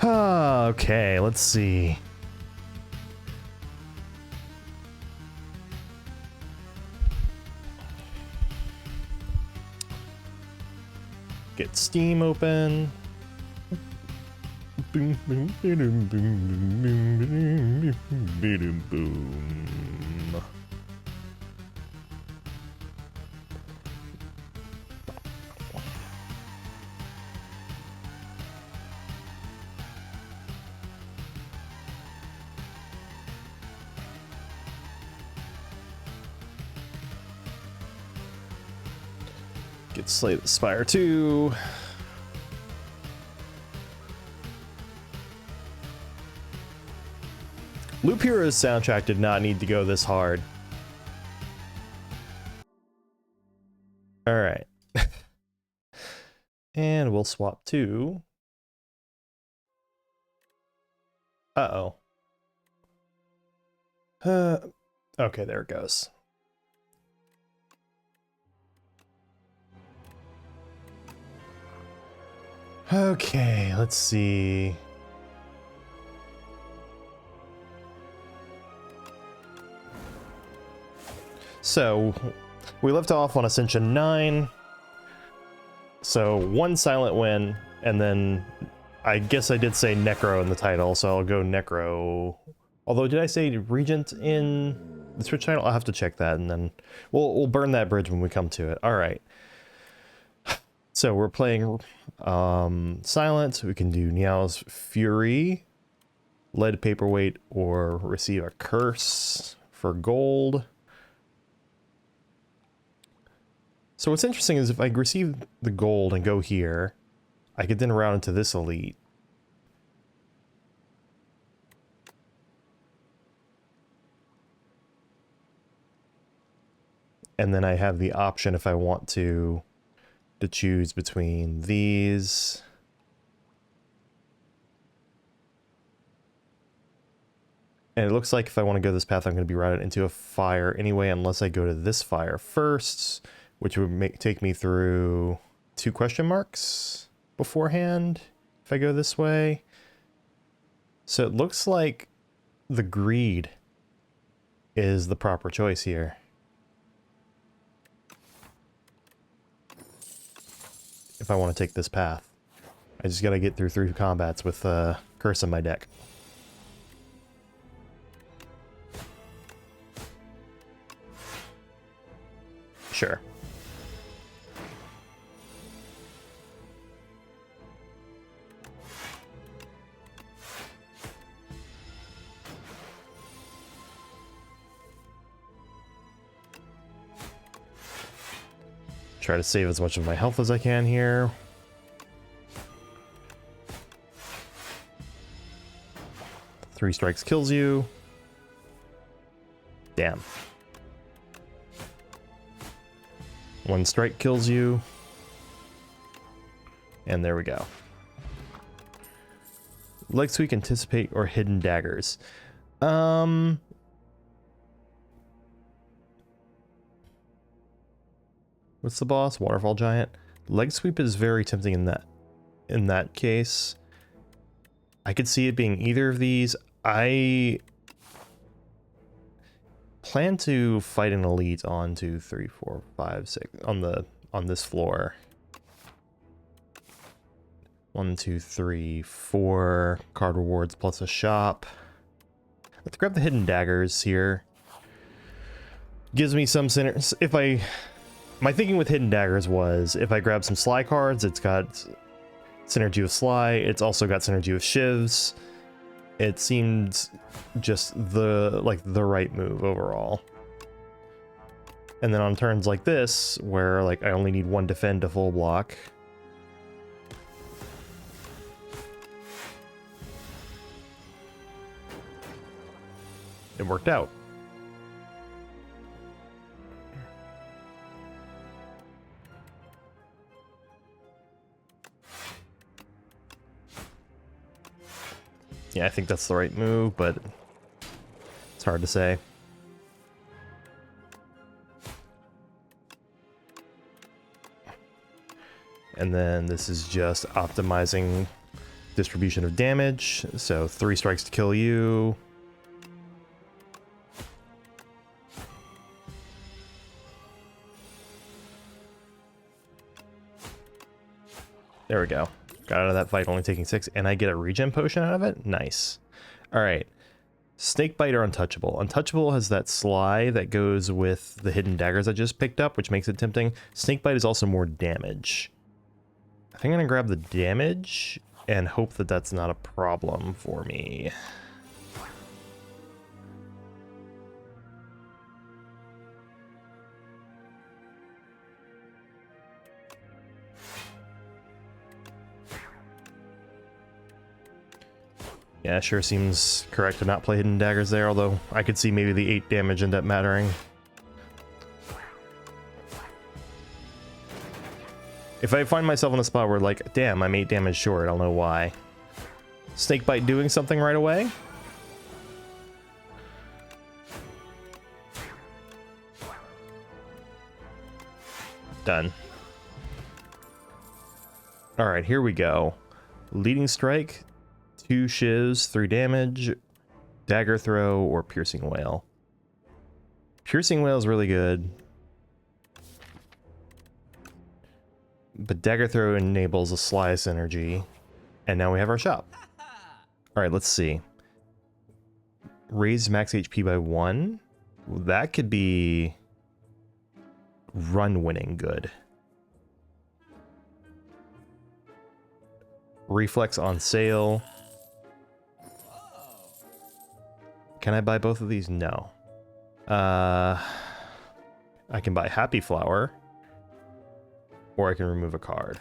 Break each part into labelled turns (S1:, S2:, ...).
S1: Okay, let's see. Get Steam open. Get Slay the Spire 2. Loop Hero's soundtrack did not need to go this hard. Alright. And we'll swap to... Uh-oh. Okay, there it goes. Okay, let's see. So, we left off on Ascension 9. So, one silent win, and then I guess I did say Necro in the title, so I'll go Necro. Although, did I say Regent in the Twitch title? I'll have to check that, and then we'll burn that bridge when we come to it. All right. So we're playing Silent. We can do Niao's Fury, Lead Paperweight, or receive a Curse for gold. So what's interesting is if I receive the gold and go here, I could then route into this elite. And then I have the option if I want to choose between these. And it looks like if I want to go this path, I'm going to be routed into a fire anyway, unless I go to this fire first, which would take me through 2 question marks beforehand if I go this way. So it looks like the greed is the proper choice here. If I want to take this path. I just gotta get through 3 combats with Curse in my deck. Sure. Try to save as much of my health as I can here. Three strikes kills you. Damn. 1 strike kills you. And there we go. Leg sweep, anticipate, or hidden daggers. What's the boss? Waterfall Giant. Leg sweep is very tempting in that case. I could see it being either of these. I plan to fight an elite on 2, 3, 4, 5, 6 on this floor. 1, 2, 3, 4 card rewards plus a shop. Let's grab the hidden daggers here. Gives me some synergy. My thinking with hidden daggers was if I grab some Sly cards, it's got synergy with Sly. It's also got synergy with Shivs. It seemed just the right move overall. And then on turns like this, where like I only need 1 defend to full block, it worked out. Yeah, I think that's the right move, but it's hard to say. And then this is just optimizing distribution of damage. So 3 strikes to kill you. There we go. Got out of that fight only taking 6, and I get a regen potion out of it? Nice. Alright. Snakebite or Untouchable. Untouchable has that sly that goes with the hidden daggers I just picked up, which makes it tempting. Snakebite is also more damage. I think I'm gonna grab the damage and hope that that's not a problem for me. Yeah, sure seems correct to not play hidden daggers there, although I could see maybe the 8 damage end up mattering. If I find myself in a spot where, like, damn, I'm 8 damage short, I'll know why. Snakebite doing something right away? Done. Alright, here we go. Leading Strike, 2 shivs, 3 damage, Dagger Throw, or Piercing Wail. Piercing Wail is really good. But Dagger Throw enables a Sly synergy. And now we have our shop. Alright, let's see. Raise max HP by 1. That could be run winning good. Reflex on sale. Can I buy both of these? No. I can buy Happy Flower. Or I can remove a card.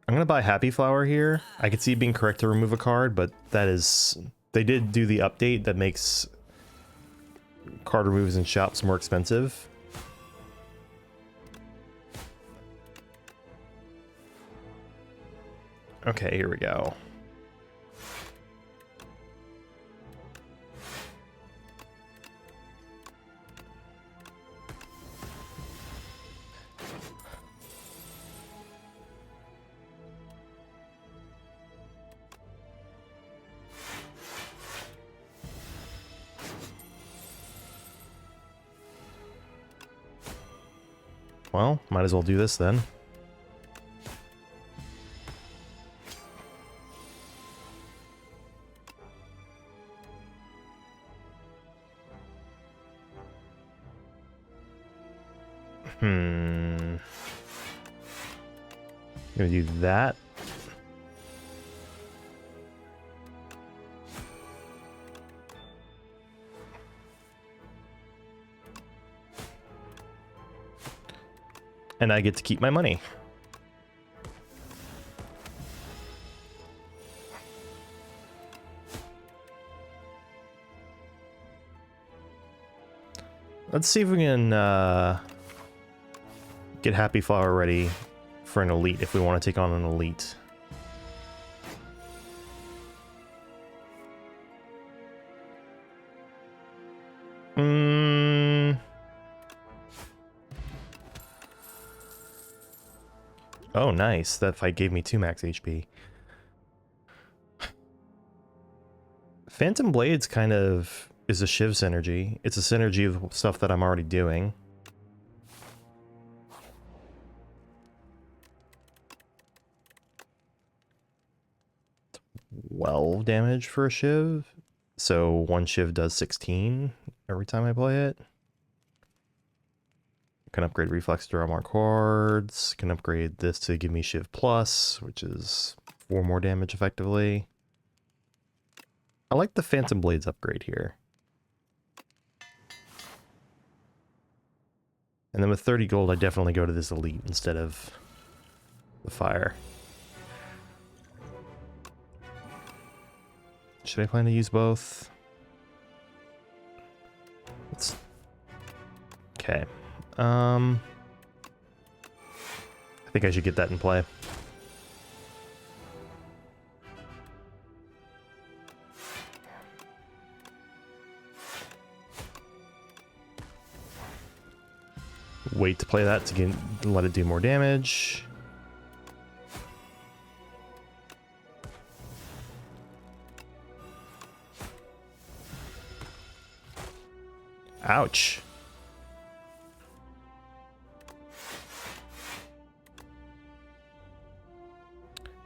S1: I'm gonna buy Happy Flower here. I could see it being correct to remove a card, but that is... They did do the update that makes card removes in shops more expensive. Okay, here we go. Well, might as well do this then. Gonna do that. And I get to keep my money. Let's see if we can get Happy Flower ready for an elite if we want to take on an elite. Oh, nice. That fight gave me 2 max HP. Phantom Blades kind of is a Shiv synergy. It's a synergy of stuff that I'm already doing. Well, damage for a Shiv. So 1 Shiv does 16 every time I play it. Can upgrade Reflex to draw more cards. Can upgrade this to give me Shiv Plus, which is 4 more damage effectively. I like the Phantom Blades upgrade here. And then with 30 gold, I definitely go to this elite instead of the fire. Should I plan to use both? Let's... Okay. I think I should get that in play. Wait to play that to let it do more damage. Ouch.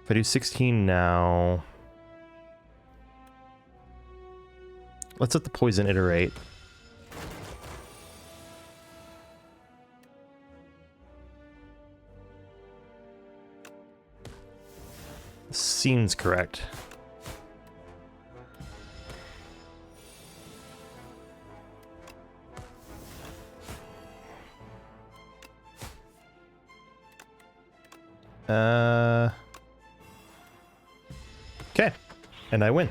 S1: If I do 16 now, let's let the poison iterate. Seems correct. Okay, and I win.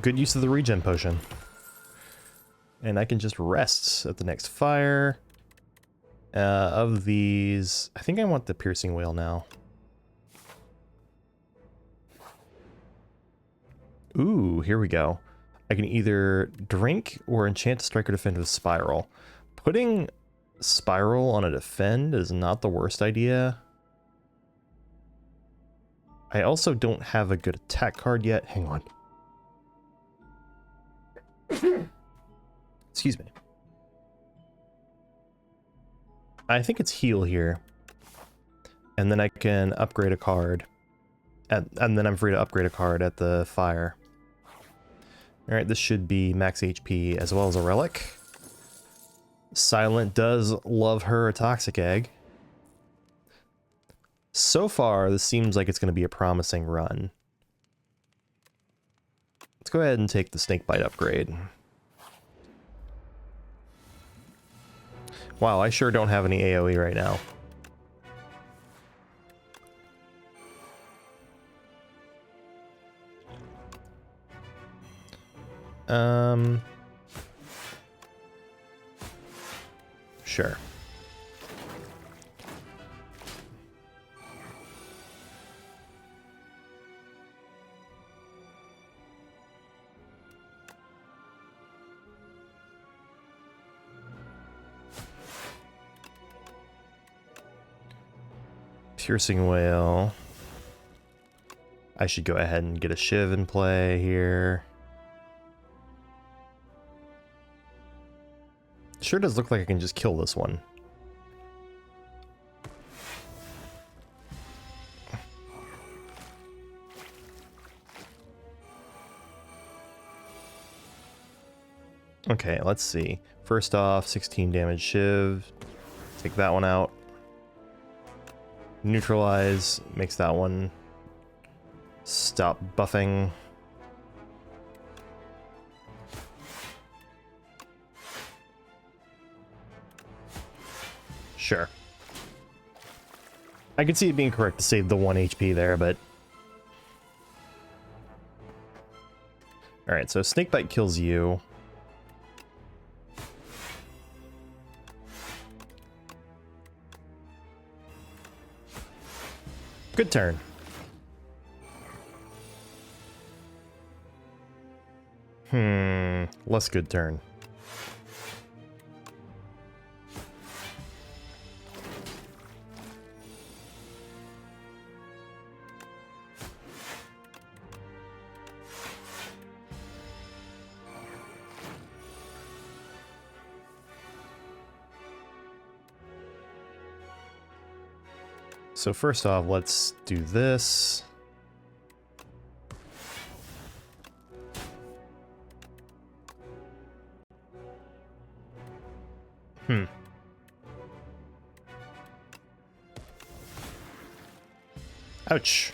S1: Good use of the regen potion. And I can just rest at the next fire. Of these, I think I want the piercing whale now. Ooh, here we go. I can either drink or enchant to strike or defend with spiral. Putting spiral on a defend is not the worst idea. I also don't have a good attack card yet. Hang on. Excuse me. I think it's heal here. And then I can upgrade a card. And then I'm free to upgrade a card at the fire. Alright, this should be max HP as well as a relic. Silent does love her a toxic egg. So far, this seems like it's going to be a promising run. Let's go ahead and take the snakebite upgrade. Wow, I sure don't have any AoE right now. Sure. Piercing whale. I should go ahead and get a shiv in play here. Sure does look like I can just kill this one. Okay, let's see. First off, 16 damage shiv. Take that one out. Neutralize makes that one stop buffing. Sure. I could see it being correct to save the 1 HP there, but... Alright, so Snakebite kills you. Good turn. Less good turn. So first off, let's do this. Ouch.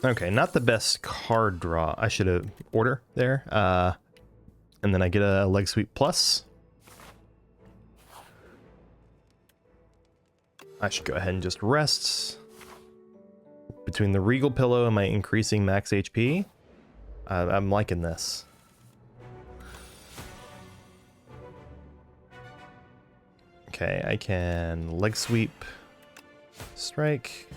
S1: Okay, not the best card draw. I should have order there. And then I get a leg sweep plus. I should go ahead and just rest. Between the Regal Pillow and my increasing max HP, I'm liking this. Okay, I can leg sweep, strike.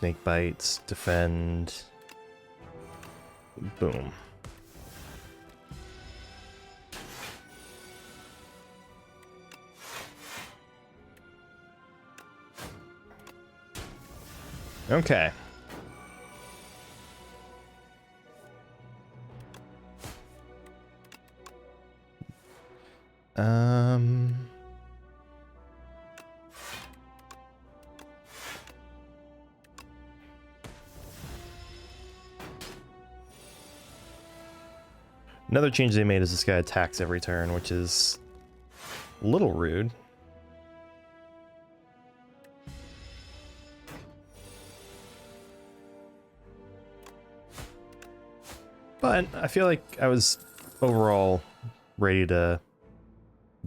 S1: snake bites, defend. Boom. Okay. Another change they made is this guy attacks every turn, which is a little rude. But I feel like I was overall ready to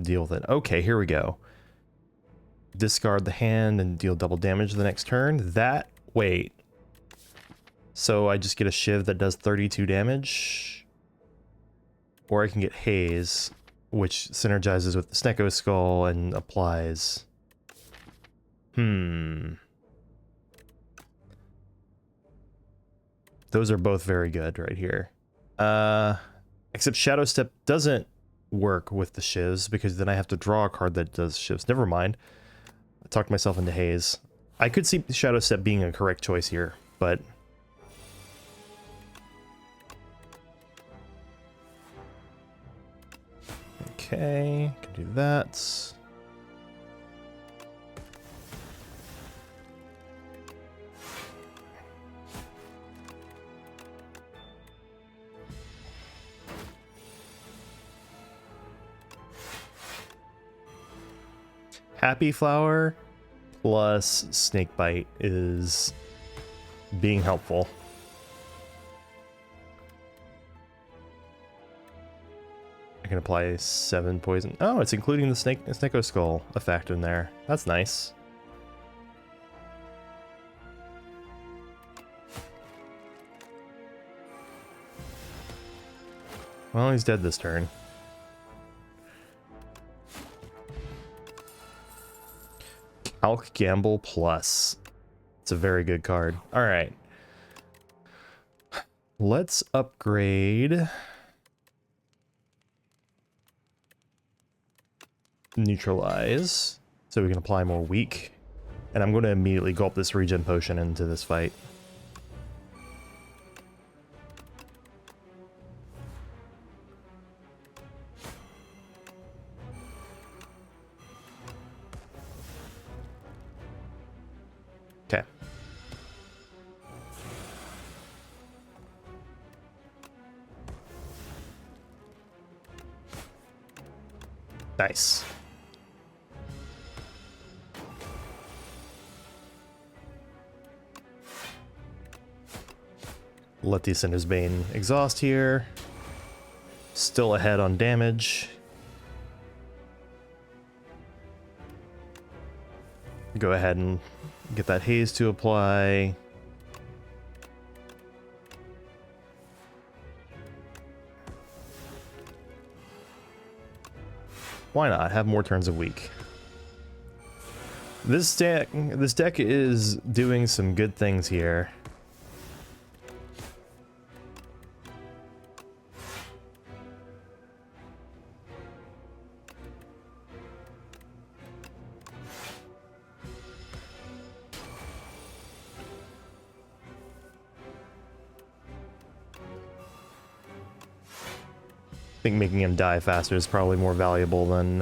S1: deal with it. Okay, here we go. Discard the hand and deal double damage the next turn. Wait. So I just get a shiv that does 32 damage? Or I can get haze, which synergizes with the Snecko Skull and applies. Those are both very good right here. Except Shadow Step doesn't work with the shivs, because then I have to draw a card that does shivs. Never mind. I talked myself into haze. I could see Shadow Step being a correct choice here, but... Okay, can do that. Happy Flower plus Snake Bite is being helpful. I can apply 7 poison. Oh, it's including the Snecko Skull effect in there. That's nice. Well, he's dead this turn. Calc Gamble Plus. It's a very good card. Alright. Let's upgrade... Neutralize, so we can apply more weak. And I'm going to immediately gulp this regen potion into this fight. Okay. Nice. Let the Ascender's Bane exhaust here. Still ahead on damage. Go ahead and get that haze to apply. Why not? Have more turns a week. This deck is doing some good things here. I think making him die faster is probably more valuable than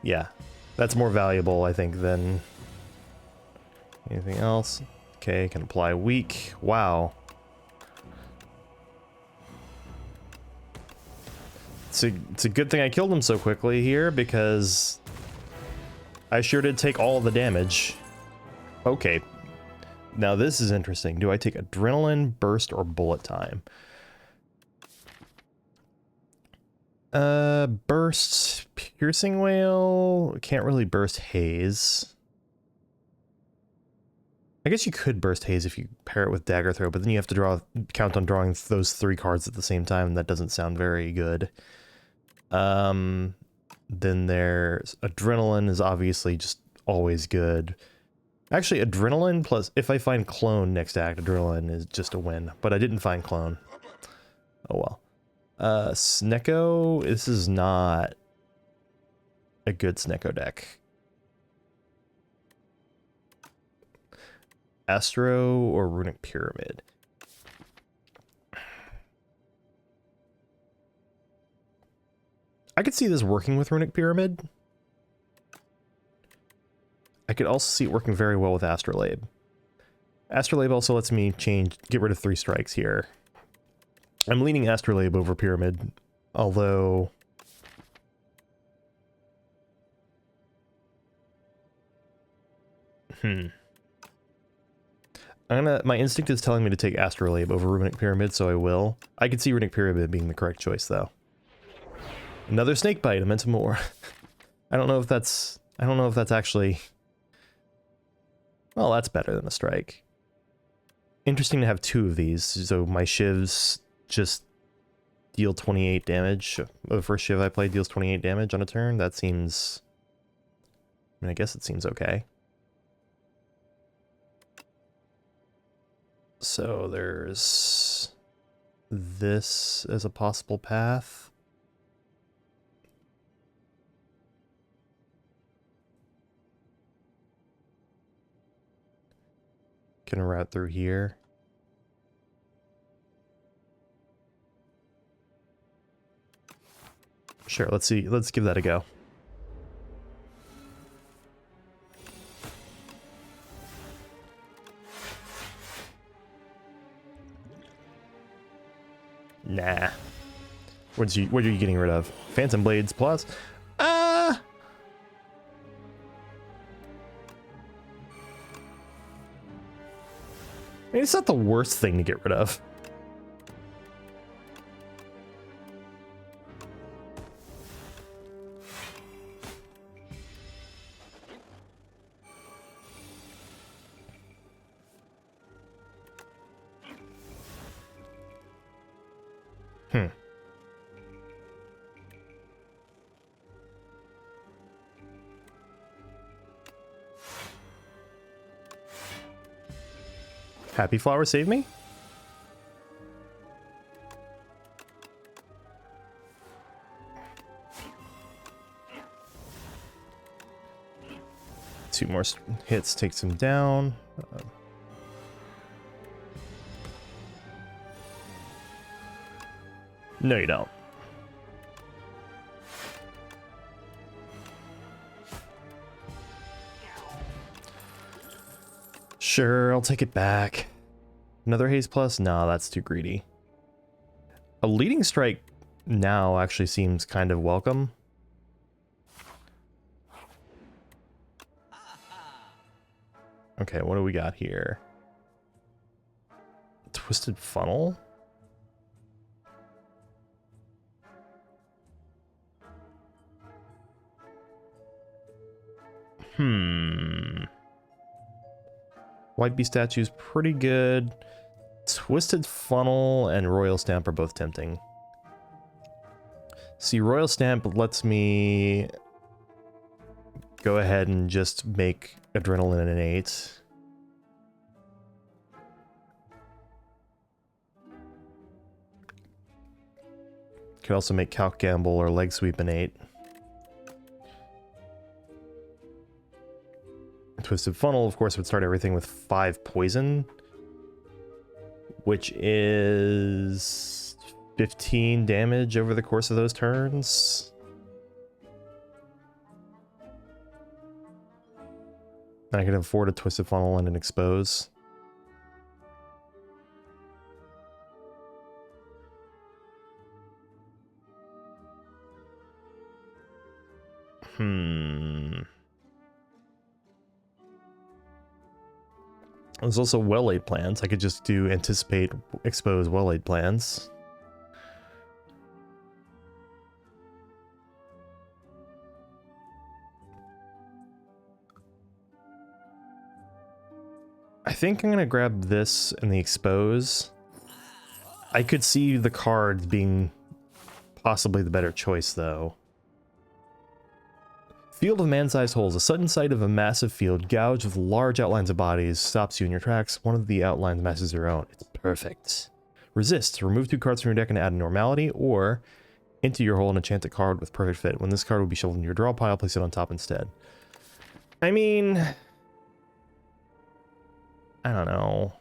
S1: yeah, that's more valuable, I think, than anything else. Okay, can apply weak. Wow. It's a good thing I killed him so quickly here, because I sure did take all the damage. Okay. Now this is interesting. Do I take Adrenaline, Burst, or Bullet Time? Burst, Piercing Wail. Can't really burst Haze. I guess you could burst Haze if you pair it with Dagger Throw, but then you have to count on drawing those 3 cards at the same time, and that doesn't sound very good. Then there's Adrenaline is obviously just always good. Actually, Adrenaline plus, if I find Clone next to Act, Adrenaline is just a win. But I didn't find Clone. Oh well. Snecko, this is not a good Snecko deck. Astro or Runic Pyramid? I could see this working with Runic Pyramid. I could also see it working very well with Astrolabe. Astrolabe also lets me get rid of 3 strikes here. I'm leaning Astrolabe over Pyramid, although... My instinct is telling me to take Astrolabe over Runic Pyramid, so I will. I could see Runic Pyramid being the correct choice, though. Another snake bite, I meant more. I don't know if that's actually... Well, that's better than a strike. Interesting to have 2 of these, so my shivs just deal 28 damage. The first shiv I played deals 28 damage on a turn. That seems... I mean, I guess it seems okay. So there's this as a possible path. Can route through here. Sure, let's see. Let's give that a go. Nah. What are you getting rid of? Phantom Blades plus? I mean, it's not the worst thing to get rid of. Happy Flower save me? Two more hits takes him down. No, you don't. Sure, I'll take it back. Another haze plus? No, that's too greedy. A leading strike now actually seems kind of welcome. Okay, what do we got here? Twisted Funnel? White Bee Statue's pretty good. Twisted Funnel and Royal Stamp are both tempting. See, Royal Stamp lets me go ahead and just make Adrenaline an 8. Could also make Calc Gamble or Leg Sweep an 8. Twisted Funnel, of course, would start everything with 5 poison, which is 15 damage over the course of those turns. I can afford a Twisted Funnel and an Expose. There's also well-laid plans. I could just do Anticipate, Expose, well-laid plans. I think I'm gonna grab this and the Expose. I could see the cards being possibly the better choice, though. Field of man-sized holes. A sudden sight of a massive field gouged with large outlines of bodies stops you in your tracks. One of the outlines matches your own. It's perfect. Resist. Remove 2 cards from your deck and add a normality, or into your hole and enchant a card with perfect fit. When this card will be shuffled in your draw pile, place it on top instead. I mean, I don't know.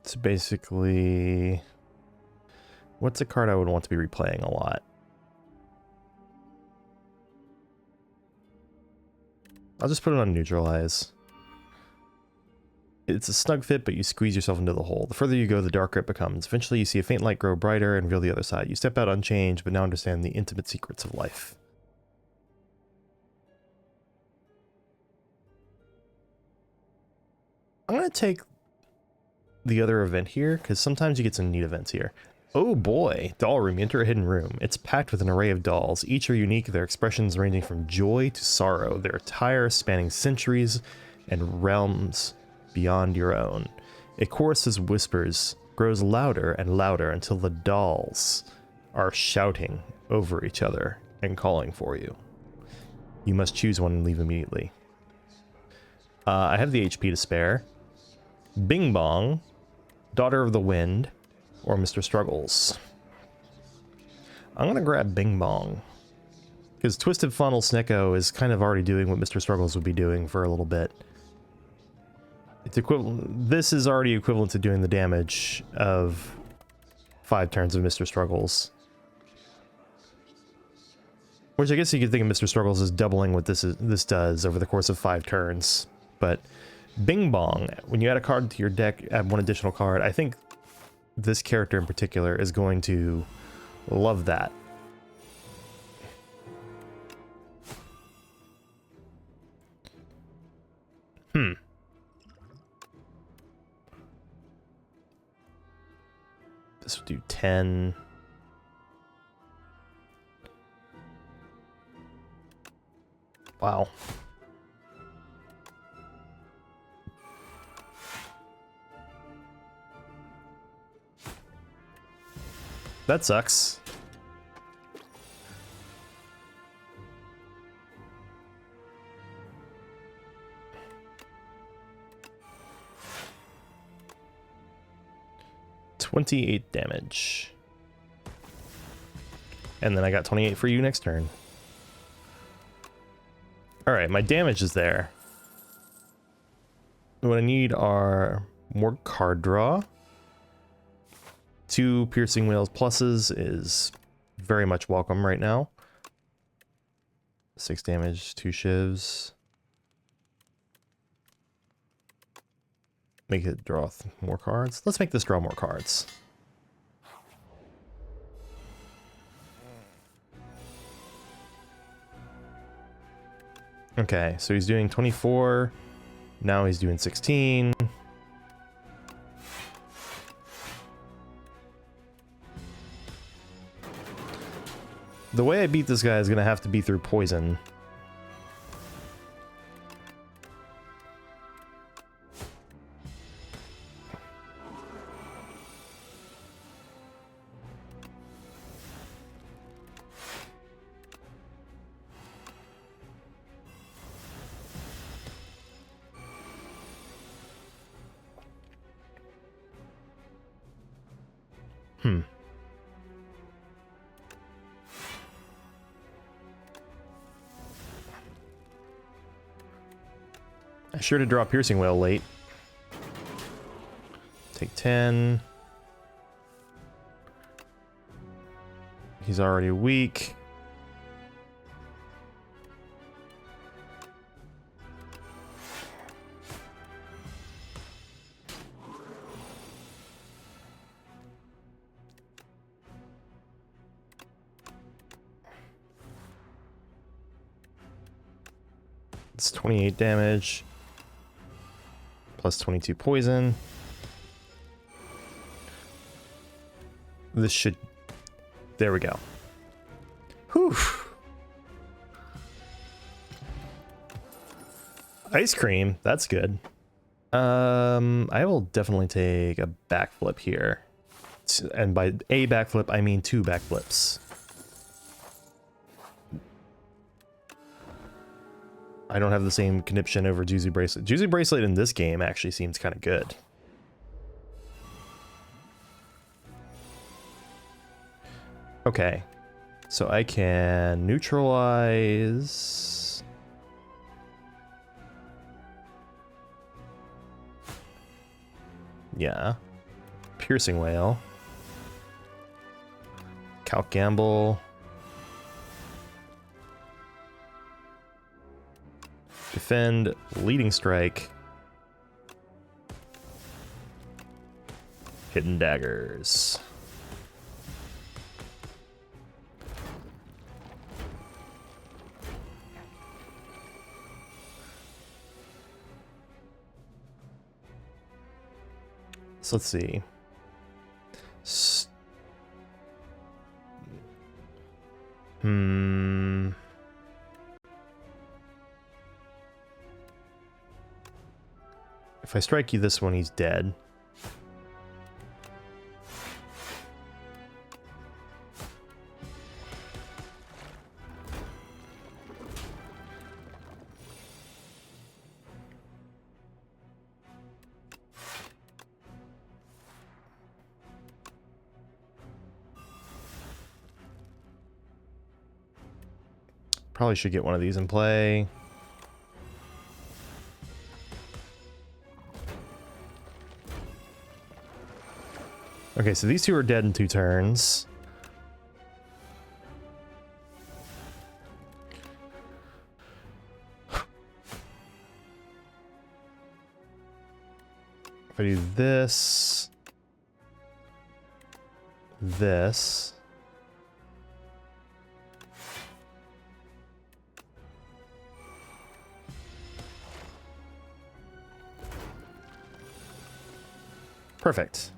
S1: It's basically... What's a card I would want to be replaying a lot? I'll just put it on neutralize. It's a snug fit, but you squeeze yourself into the hole. The further you go, the darker it becomes. Eventually, you see a faint light grow brighter and reveal the other side. You step out unchanged, but now understand the intimate secrets of life. I'm going to take the other event here, because sometimes you get some neat events here. Oh boy, doll room. You enter a hidden room. It's packed with an array of dolls. Each are unique, their expressions ranging from joy to sorrow, their attire spanning centuries and realms beyond your own. A chorus of whispers grows louder and louder until the dolls are shouting over each other and calling for you. You must choose one and leave immediately. I have the HP to spare. Bing Bong, Daughter of the Wind, or Mr. Struggles. I'm gonna grab Bing Bong, because Twisted Funnel Snicko is kind of already doing what Mr. Struggles would be doing for a little bit. It's equivalent. This is already equivalent to doing the damage of 5 turns of Mr. Struggles. Which I guess you could think of Mr. Struggles as doubling what this does over the course of 5 turns. But Bing Bong, when you add a card to your deck, add 1 additional card. I think this character in particular is going to love that. This would do 10. Wow. That sucks. $28 damage. And then I got 28 for you next turn. Alright, my damage is there. What I need are more card draw. 2 piercing whales pluses is very much welcome right now. 6 damage, 2 shivs. Make it draw more cards. Let's make this draw more cards. Okay, so he's doing 24. Now he's doing 16. The way I beat this guy is going to have to be through poison. I sure to draw Piercing Whale late. Take 10. He's already weak. It's 28 damage. plus 22 poison. This should... There we go. Whew. Ice cream, that's good. I will definitely take a backflip here. And by a backflip, I mean 2 backflips. I don't have the same conniption over Juicy Bracelet. Juicy Bracelet in this game actually seems kind of good. Okay. So I can neutralize... Yeah. Piercing Whale. Calc Gamble. Defend, Leading Strike. Hidden Daggers. So let's see. If I strike you this one, he's dead. Probably should get one of these in play. Okay, so these two are dead in 2 turns. If I do this, this. Perfect.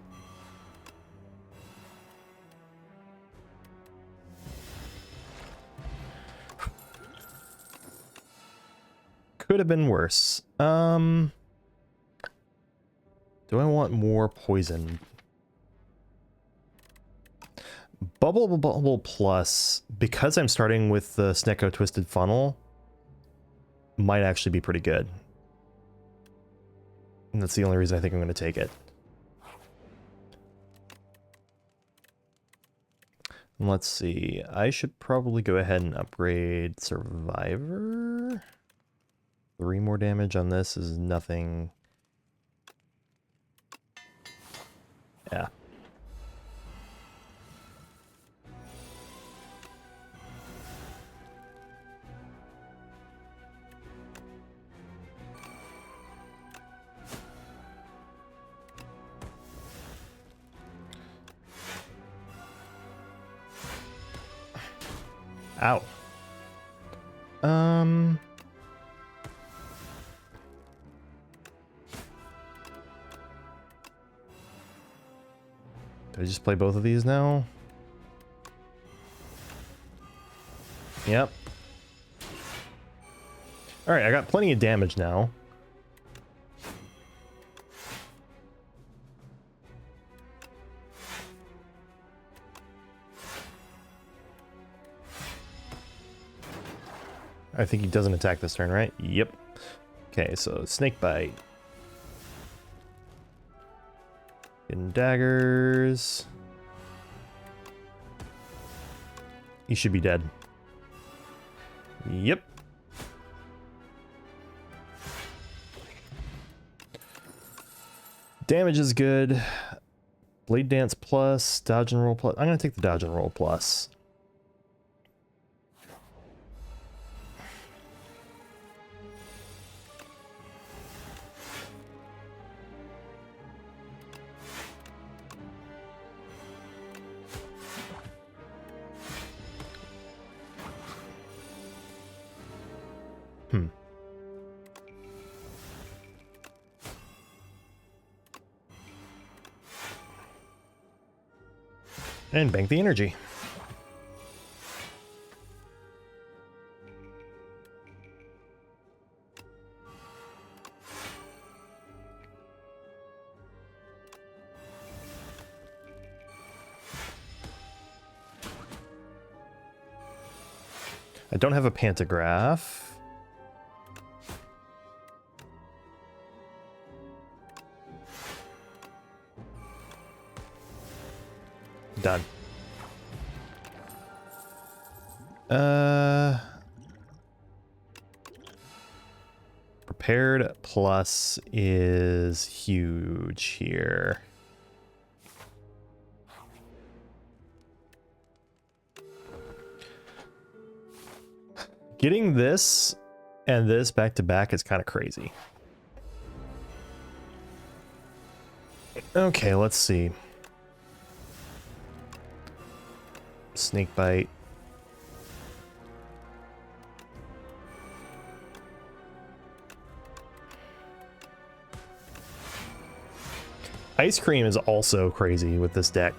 S1: Could have been worse. Do I want more poison? Bubble Plus, because I'm starting with the Snecko Twisted Funnel, might actually be pretty good. And that's the only reason I think I'm going to take it. Let's see. I should probably go ahead and upgrade Survivor. 3 more damage on this is nothing. Yeah. Ow. Do I just play both of these now? Yep. Alright, I got plenty of damage now. I think he doesn't attack this turn, right? Yep. Okay, so Snake Bite. Hidden Daggers. He should be dead. Yep. Damage is good. Blade Dance plus, Dodge and Roll plus. I'm going to take the Dodge and Roll plus. And bank the energy. I don't have a pantograph. Done. Prepared plus is huge here. Getting this and this back to back is kind of crazy. Okay, let's see. Snake bite. Ice cream is also crazy with this deck.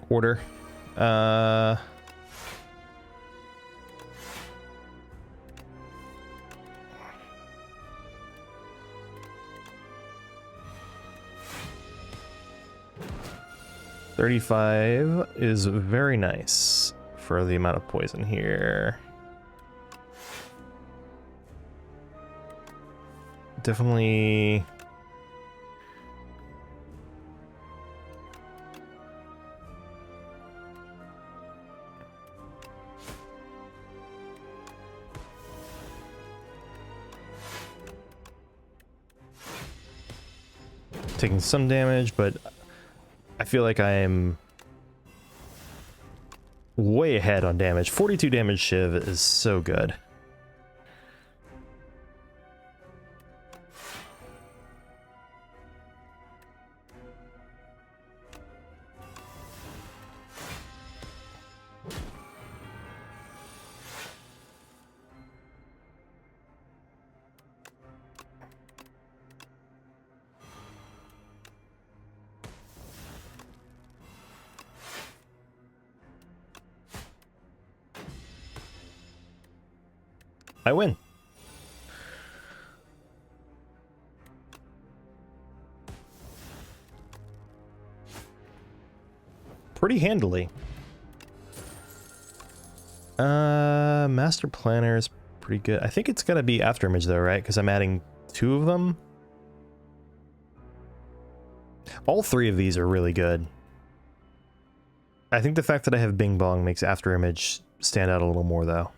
S1: Order. 35 is very nice for the amount of poison here. Definitely. Taking some damage, but I feel like I am way ahead on damage. 42 damage Shiv is so good. I win. Pretty handily. Master Planner is pretty good. I think it's gonna be Afterimage though, right? Because I'm adding 2 of them. All 3 of these are really good. I think the fact that I have Bing Bong makes Afterimage stand out a little more though.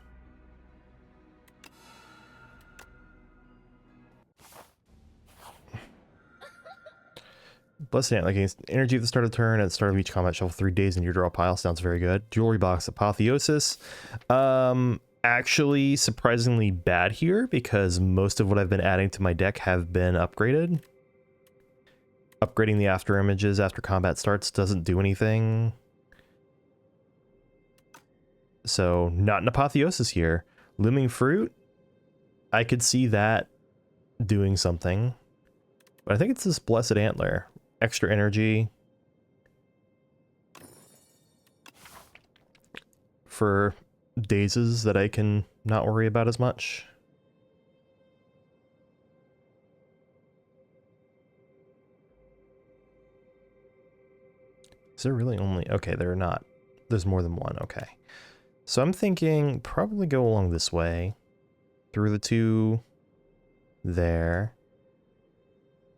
S1: Blessed Ant, like energy at the start of the turn, at the start of each combat, shuffle 3 days in your draw pile. Sounds very good. Jewelry Box, Apotheosis. Actually surprisingly bad here because most of what I've been adding to my deck have been upgraded. Upgrading the after images after combat starts doesn't do anything. So not an Apotheosis here. Looming Fruit, I could see that doing something. But I think it's this Blessed Antler. Extra energy for dazes that I can not worry about as much. Is there really only... Okay, there are not. There's more than one. Okay. So I'm thinking probably go along this way. Through the 2 there.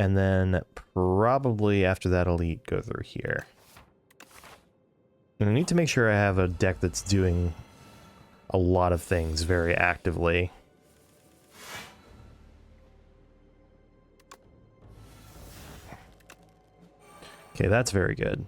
S1: And then probably after that elite, go through here. And I need to make sure I have a deck that's doing a lot of things very actively. Okay, that's very good.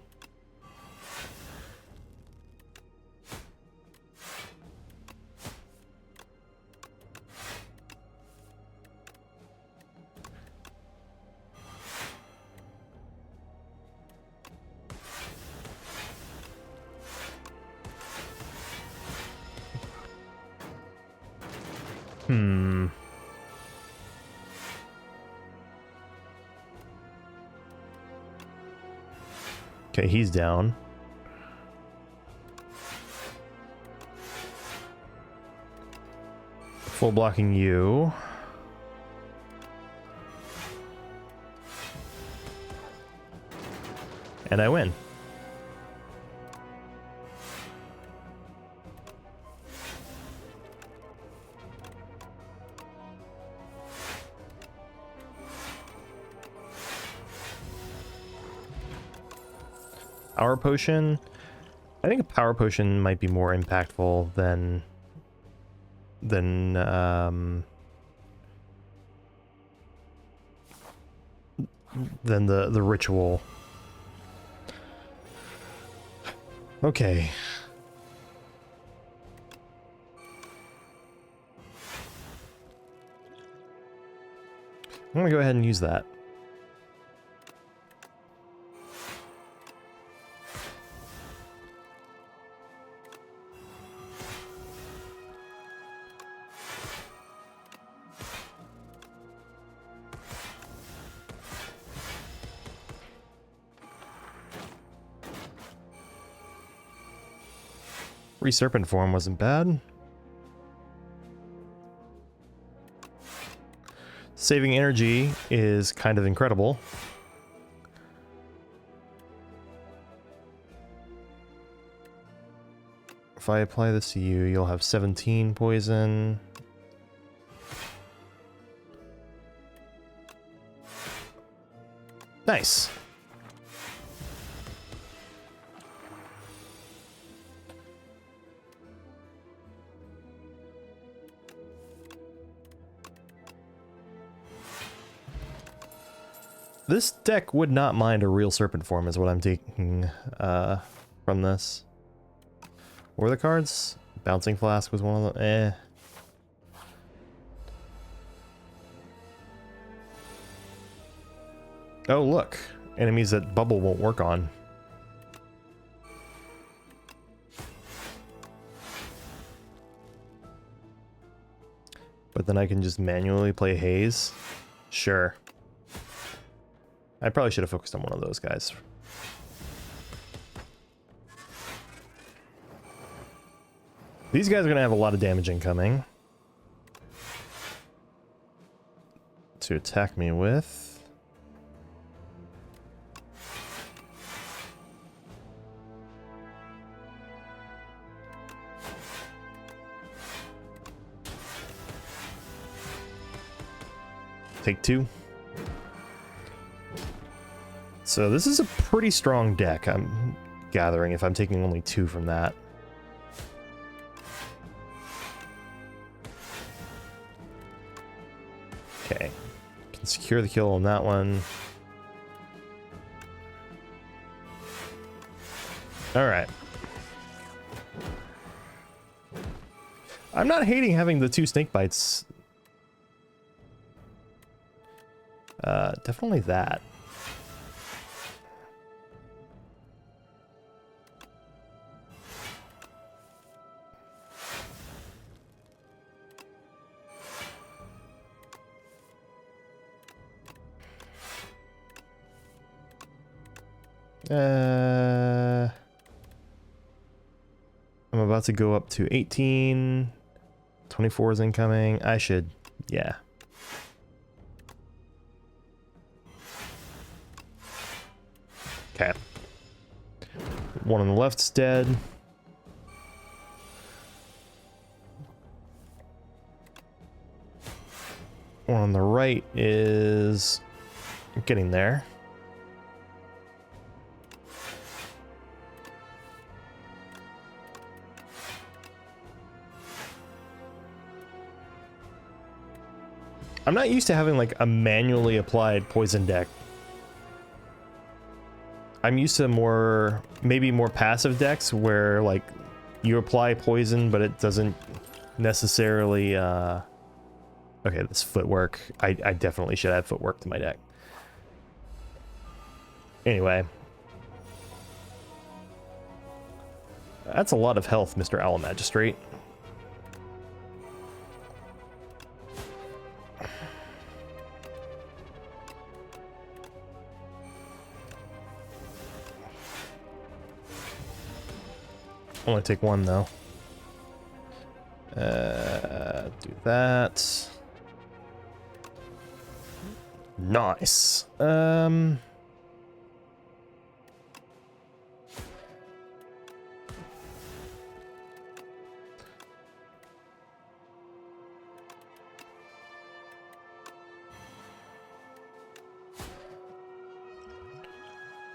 S1: Okay, he's down. Full blocking you. And I win. Power potion. I think a power potion might be more impactful than the ritual. Okay. I'm gonna go ahead and use that. Serpent form wasn't bad. Saving energy is kind of incredible. If I apply this to you, you'll have 17 poison. Nice. This deck would not mind a real serpent form is what I'm taking from this. What were the cards? Bouncing Flask was one of them. Oh, look. Enemies that bubble won't work on. But then I can just manually play Haze? Sure. I probably should have focused on one of those guys. These guys are going to have a lot of damage incoming to attack me with. Take two. So this is a pretty strong deck, I'm gathering, if I'm taking only two from that. Okay. Can secure the kill on that one. Alright. I'm not hating having the two snake bites. Definitely that. I'm about to go up to 18. 24 is incoming. I should, yeah. Okay. One on the left's dead. One on the right is getting there. I'm not used to having like a manually applied poison deck. I'm used to more, maybe more passive decks where like you apply poison, but it doesn't necessarily, okay, this footwork. I definitely should add footwork to my deck. Anyway. That's a lot of health, Mr. Owl Magistrate. Only take one though. Do that. Nice.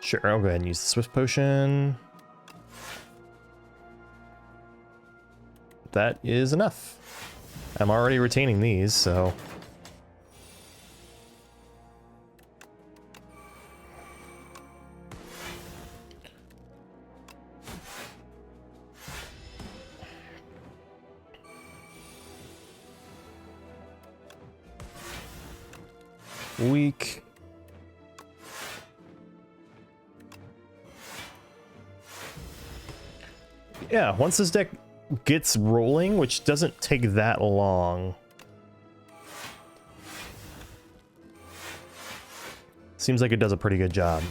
S1: Sure, I'll go ahead and use the Swift Potion. That is enough. I'm already retaining these, so... Weak. Yeah, once this deck gets rolling, which doesn't take that long. Seems like it does a pretty good job.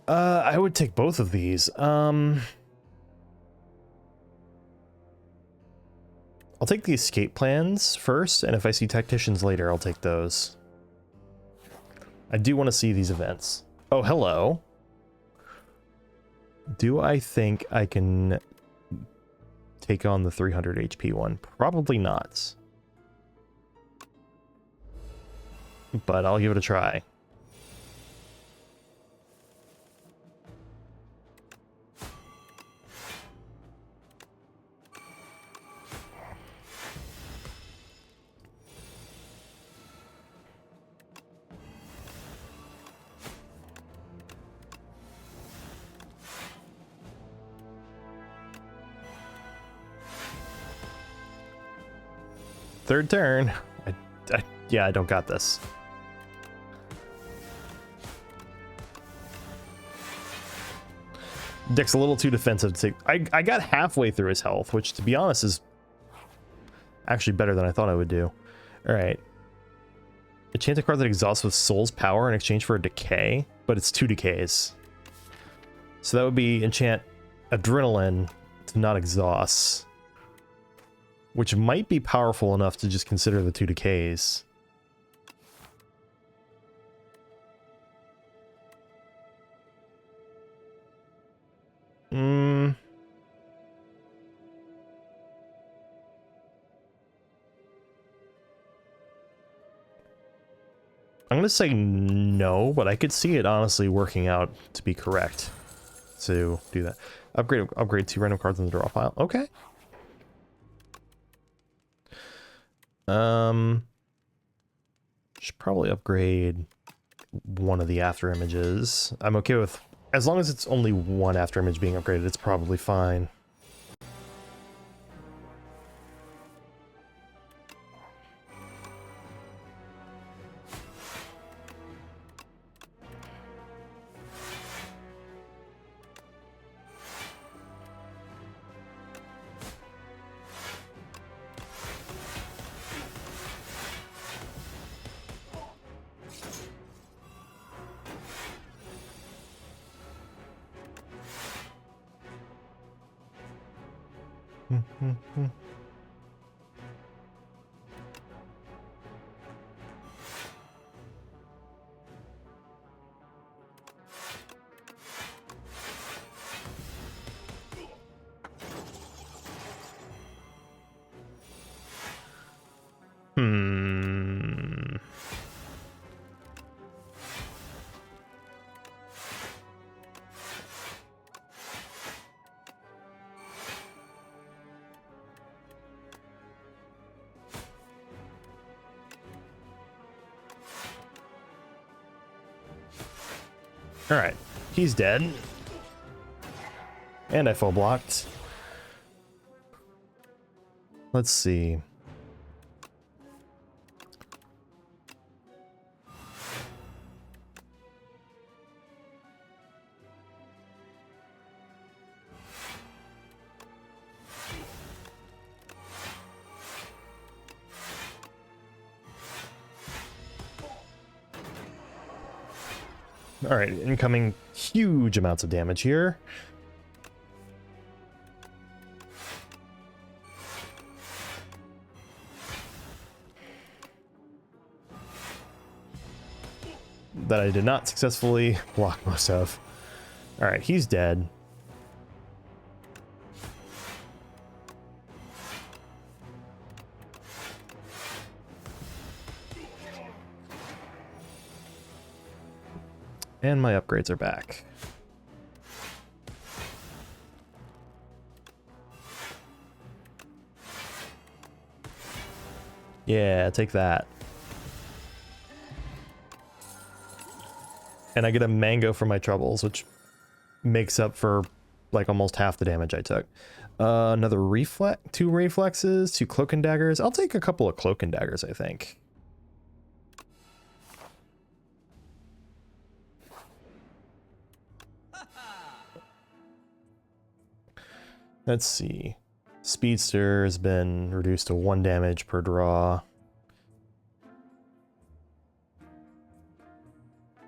S1: I would take both of these. I'll take the escape plans first, and if I see tacticians later, I'll take those. I do want to see these events. Oh, hello. Do I think I can take on the 300 HP one? Probably not. But I'll give it a try. Third turn. Yeah, I don't got this. Deck's a little too defensive to take. I got halfway through his health, which, to be honest, is actually better than I thought I would do. Alright. Enchant a card that exhausts with Soul's Power in exchange for a decay, but it's 2 decays. So that would be enchant Adrenaline to not exhaust, which might be powerful enough to just consider the 2 decays. I'm gonna say no, but I could see it honestly working out to be correct to do that. Upgrade 2 random cards in the draw pile. Okay. Should probably upgrade one of the after images. I'm okay with, as long as it's only one after image being upgraded, it's probably fine. Alright, he's dead. And I full blocked. Let's see. All right, incoming huge amounts of damage here. That I did not successfully block most of. All right, he's dead. And my upgrades are back. Yeah, take that. And I get a mango for my troubles, which makes up for like almost half the damage I took. Another reflex, 2 reflexes, 2 cloak and daggers. I'll take a couple of cloak and daggers, I think. Let's see. Speedster has been reduced to 1 damage per draw.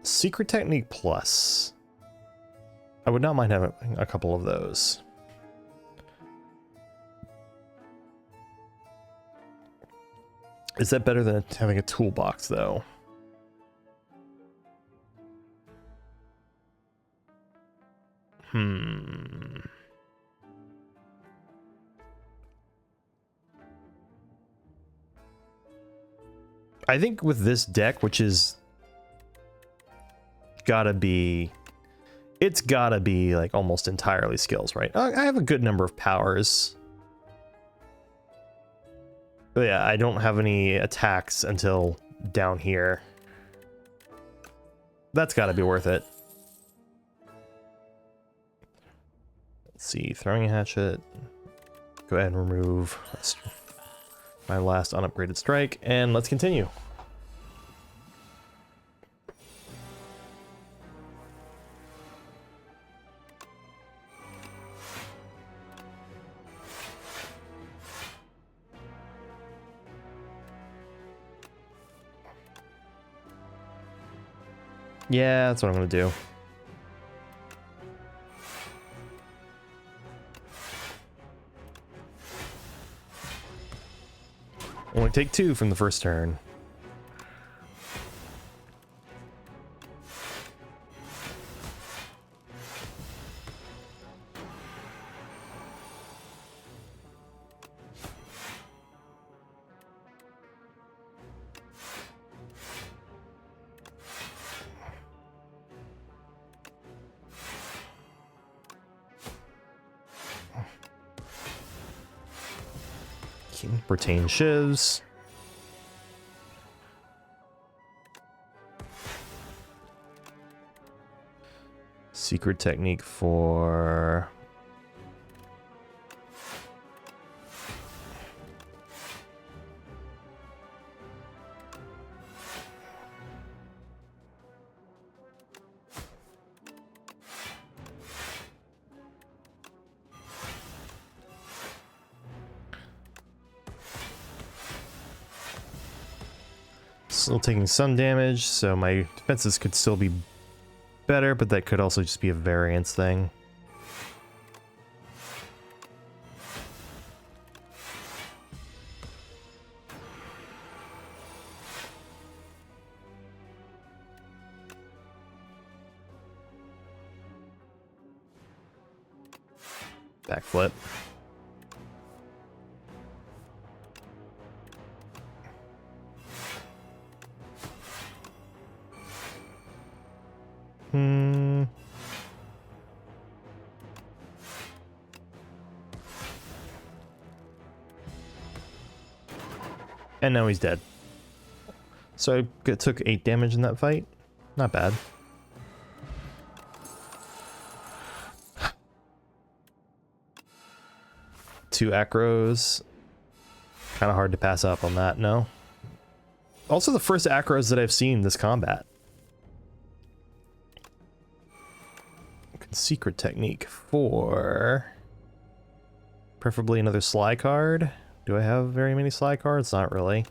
S1: Secret Technique Plus. I would not mind having a couple of those. Is that better than having a toolbox, though? I think with this deck, which is it's gotta be like almost entirely skills, right? I have a good number of powers. But yeah, I don't have any attacks until down here. That's gotta be worth it. Let's see, throwing a hatchet. Go ahead and remove my last unupgraded strike, and let's continue. Yeah, that's what I'm gonna do. Only take 2 from the first turn. Retain shivs. Secret technique for still taking some damage, so my defenses could still be better, but that could also just be a variance thing. Backflip. And now he's dead. So I took 8 damage in that fight. Not bad. Two acros. Kind of hard to pass up on that, no? Also the first acros that I've seen this combat. Secret technique for preferably another Sly card. Do I have very many Sly cards? Not really.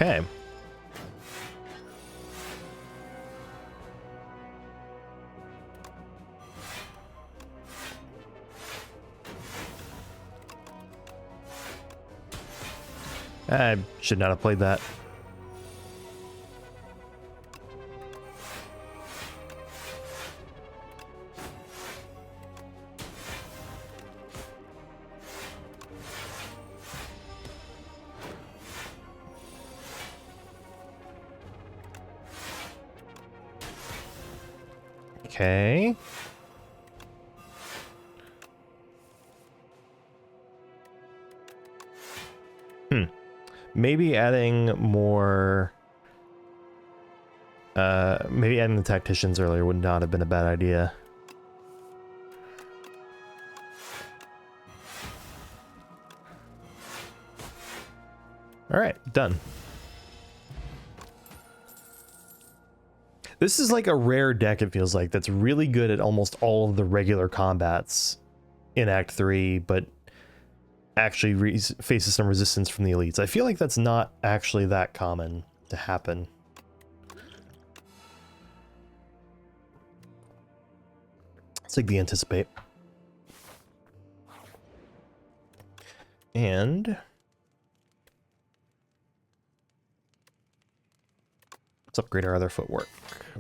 S1: Okay. I should not have played that. Okay. Maybe adding more... maybe adding the tacticians earlier would not have been a bad idea. Alright, done. This is like a rare deck, it feels like, that's really good at almost all of the regular combats in Act 3, but actually faces some resistance from the elites. I feel like that's not actually that common to happen. It's like the anticipate. And let's upgrade our other footwork,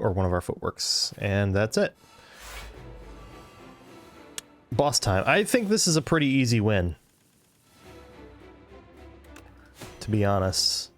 S1: or one of our footworks, and that's it. Boss time. I think this is a pretty easy win, to be honest.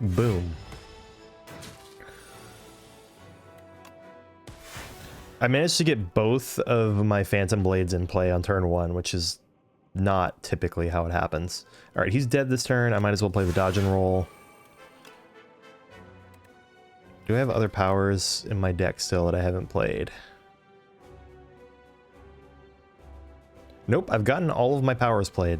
S1: Boom. I managed to get both of my Phantom Blades in play on turn 1, which is not typically how it happens. Alright, he's dead this turn. I might as well play the dodge and roll. Do I have other powers in my deck still that I haven't played? Nope, I've gotten all of my powers played.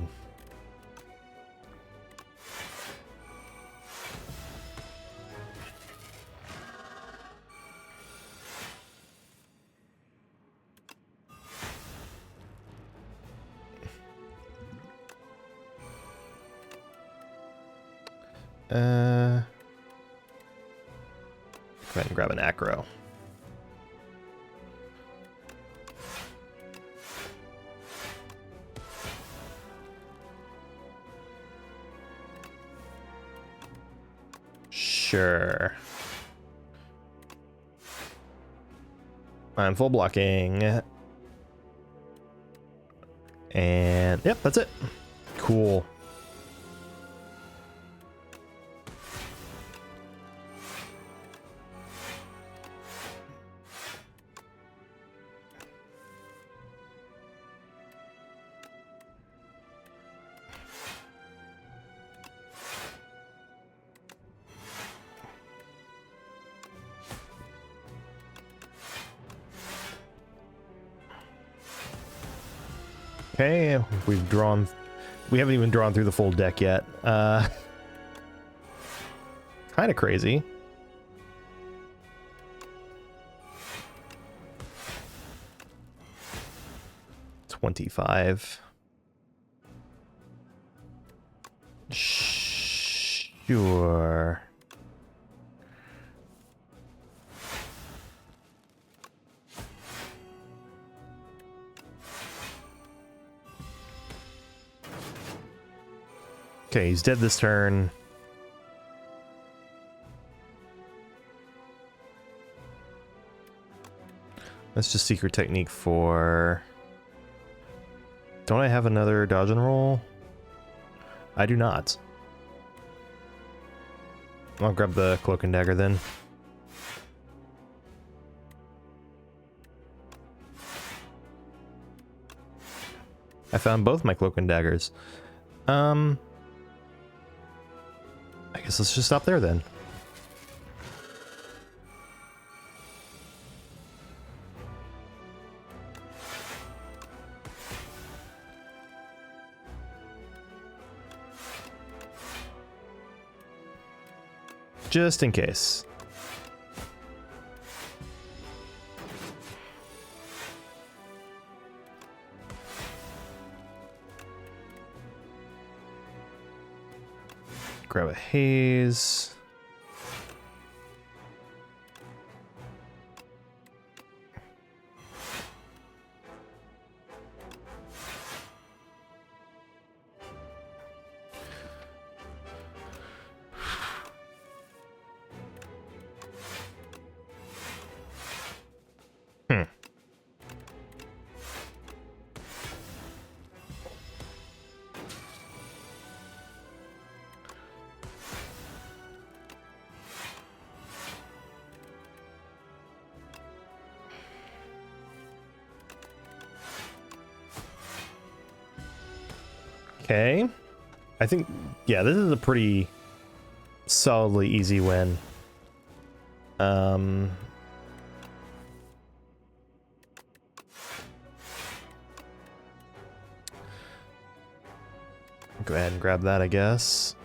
S1: Go ahead and grab an acro. Sure. I'm full blocking. And yep, that's it. Cool. Okay, we haven't even drawn through the full deck yet. Kind of crazy. $25. Sure. Okay, he's dead this turn. That's just secret technique for... Don't I have another dodge and roll? I do not. I'll grab the cloak and dagger then. I found both my cloak and daggers. I guess let's just stop there then. Just in case. Grab a haze. Okay. I think, yeah, this is a pretty solidly easy win. Go ahead and grab that, I guess.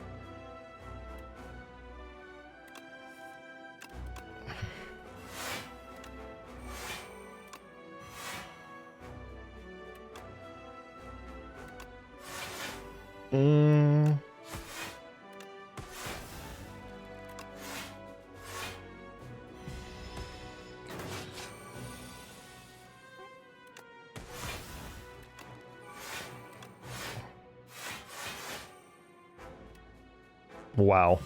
S1: Wow.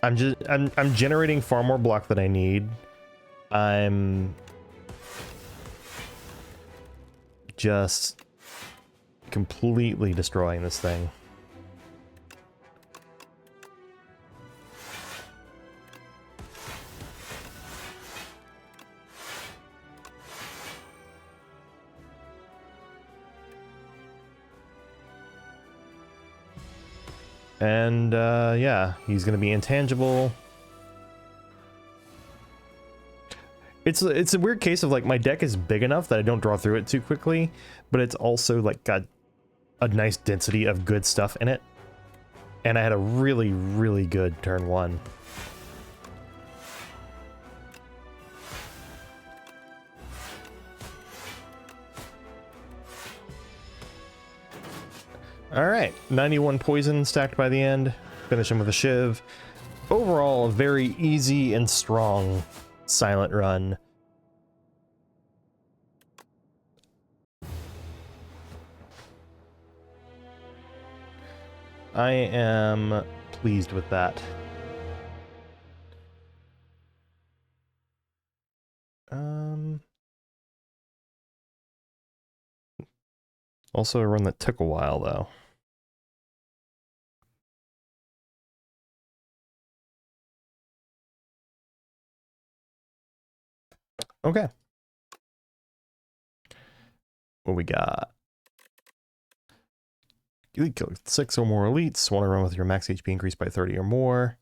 S1: I'm generating far more block than I need. I'm just completely destroying this thing. And yeah, he's gonna be intangible. It's a weird case of like my deck is big enough that I don't draw through it too quickly, but it's also like got a nice density of good stuff in it. And I had a really, really good turn one. Alright, 91 poison stacked by the end. Finish him with a shiv. Overall, a very easy and strong silent run. I am pleased with that. Also a run that took a while, though. Okay. What we got? You kill 6 or more elites. Want to run with your max HP increased by 30 or more.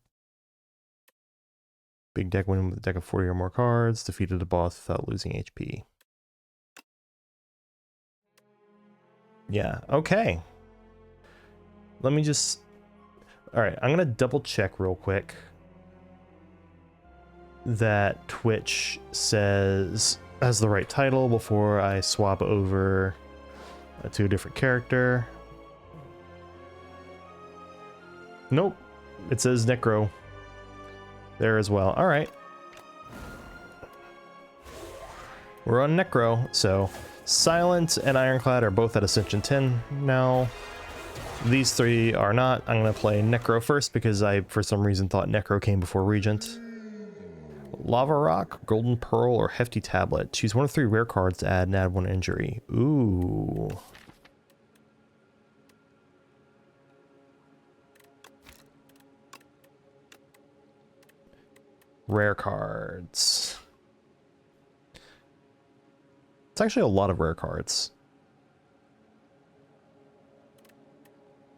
S1: Big deck win with a deck of 40 or more cards. Defeated a boss without losing HP. Yeah, okay. Let me just... Alright, I'm going to double check real quick that Twitch says has the right title before I swap over to a different character. Nope, it says Necro there as well. All right, we're on Necro. So Silent and Ironclad are both at Ascension 10 now. These three are not. I'm gonna play Necro first because I, for some reason, thought Necro came before Regent. Lava Rock, Golden Pearl, or Hefty Tablet. Choose one of 3 rare cards to add and add 1 injury. Ooh. Rare cards. It's actually a lot of rare cards.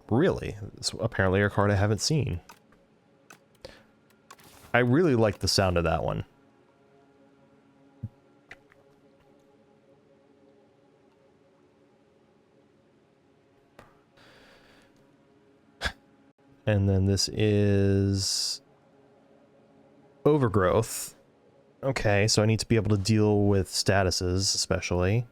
S1: Really? It's apparently a card I haven't seen. I really like the sound of that one. And then this is overgrowth. Okay, so I need to be able to deal with statuses, especially.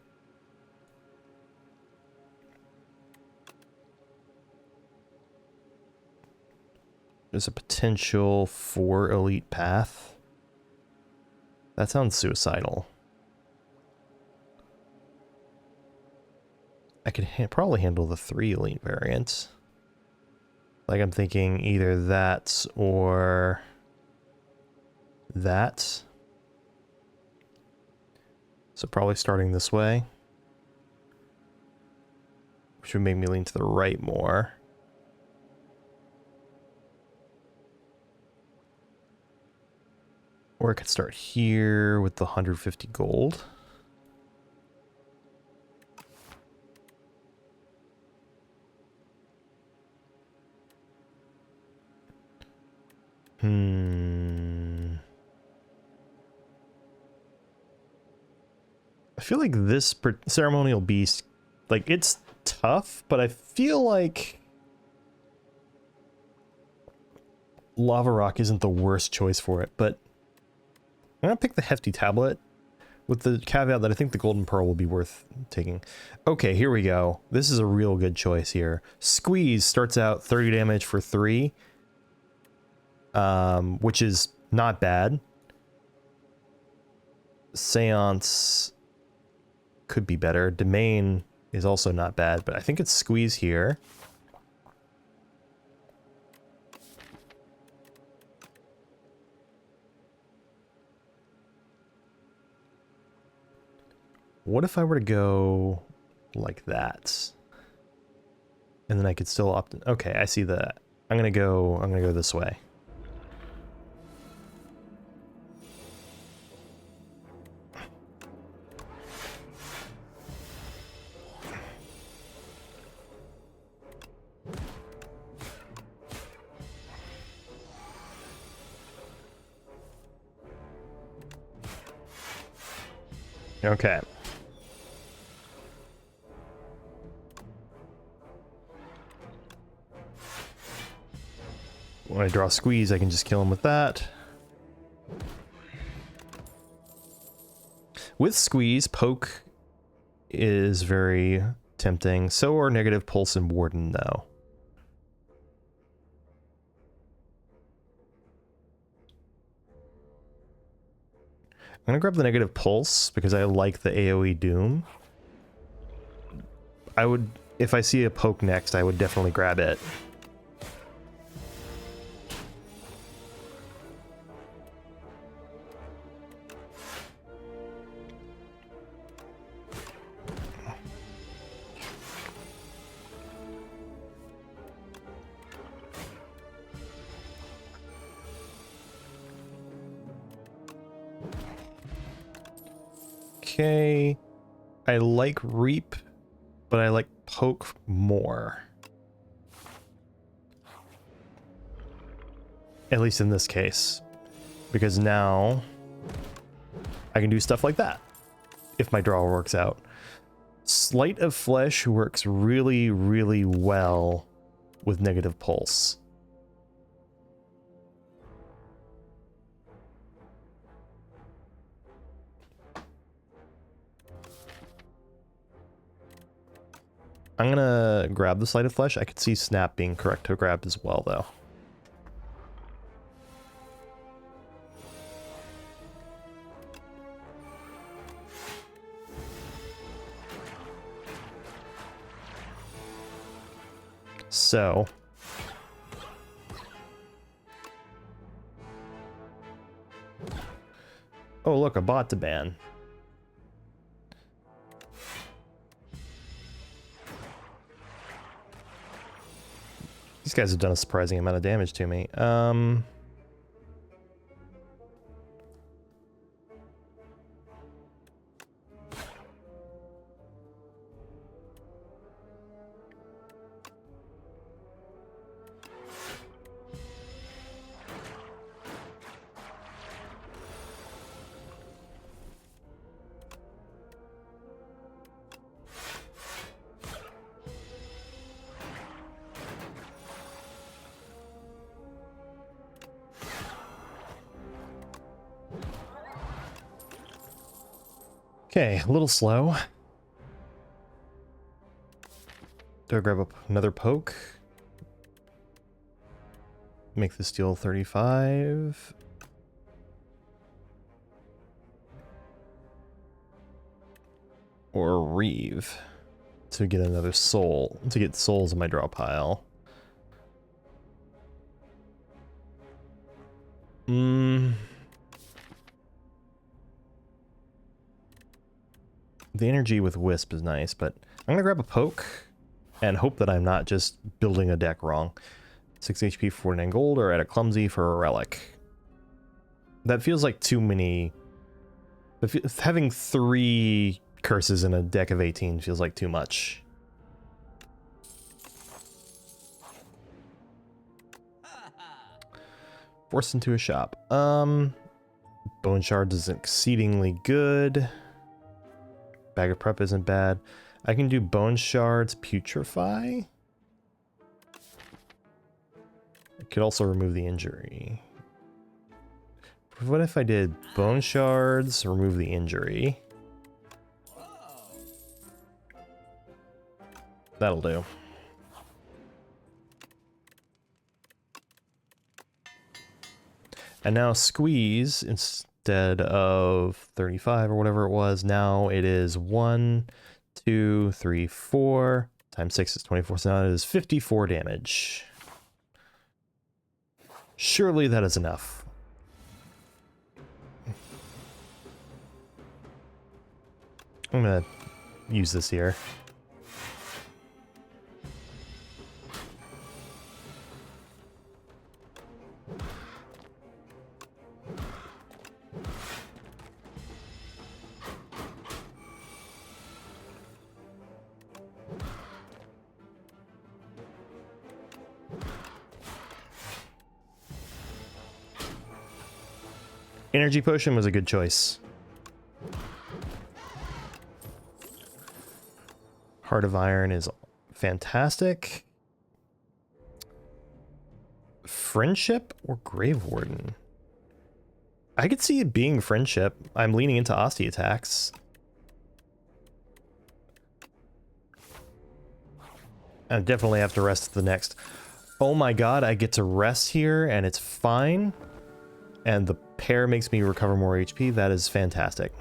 S1: There's a potential for elite path. That sounds suicidal. I could probably handle the 3 elite variant. Like, I'm thinking either that or that. So probably starting this way, which would make me lean to the right more. Or I could start here with the 150 gold. I feel like this ceremonial beast, like, it's tough, but I feel like lava rock isn't the worst choice for it. But I'm gonna pick the hefty tablet with the caveat that I think the golden pearl will be worth taking. Okay, here we go. This is a real good choice here. Squeeze starts out 30 damage for 3, which is not bad. Seance could be better. Domain is also not bad, but I think it's Squeeze here. What if I were to go like that? And then I could still opt in. Okay, I see that. I'm gonna go this way. Okay. When I draw Squeeze, I can just kill him with that. With Squeeze, Poke is very tempting. So are Negative Pulse and Warden, though. I'm gonna grab the Negative Pulse because I like the AoE Doom. I would, if I see a Poke next, I would definitely grab it. Okay, I like Reap, but I like Poke more. At least in this case. Because now I can do stuff like that if my draw works out. Sleight of Flesh works really, really well with Negative Pulse. I'm gonna grab the Sleight of Flesh. I could see Snap being correct to grab as well, though. So... oh, look, a bot to ban. These guys have done a surprising amount of damage to me. Okay, a little slow. Do I grab up another poke? Make the steel 35. Or Reeve to get another soul, to get souls in my draw pile. The energy with Wisp is nice, but I'm gonna grab a poke and hope that I'm not just building a deck wrong. 6 HP, 49 gold, or add a clumsy for a relic. That feels like too many. Having 3 curses in a deck of 18 feels like too much. Forced into a shop. Bone Shards is exceedingly good. Bag of Prep isn't bad. I can do Bone Shards, Putrefy. I could also remove the injury. What if I did Bone Shards, remove the injury? That'll do. And now Squeeze, instead of 35 or whatever it was, now it is 1, 2, 3, 4. Times 6 is 24, so now it is 54 damage. Surely that is enough. I'm gonna use this here. Energy Potion was a good choice. Heart of Iron is fantastic. Friendship or Grave Warden? I could see it being Friendship. I'm leaning into Osti attacks. I definitely have to rest the next. Oh my god, I get to rest here and it's fine. And the pair makes me recover more HP. That is fantastic.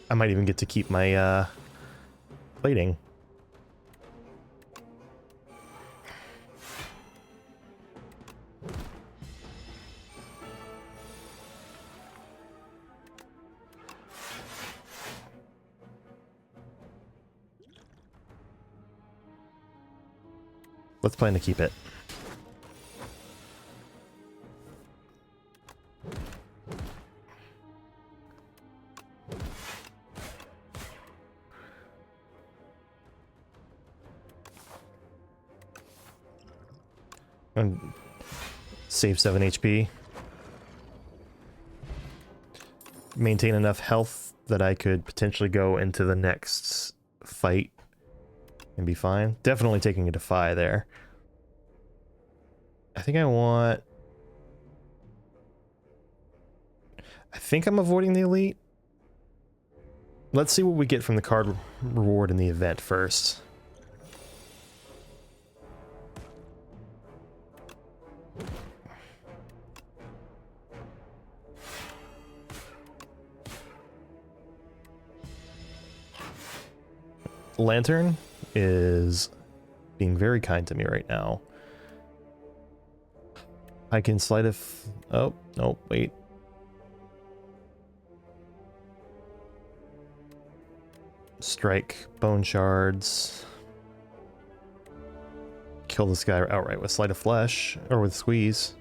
S1: I might even get to keep my plating. Let's plan to keep it. And save 7 HP. Maintain enough health that I could potentially go into the next fight and be fine. Definitely taking a Defy there. I think I'm avoiding the elite. Let's see what we get from the card reward in the event first. Lantern is being very kind to me right now. I can slide if... Oh, no, wait. Strike Bone Shards. Kill this guy outright with Sleight of Flesh, or with Squeeze.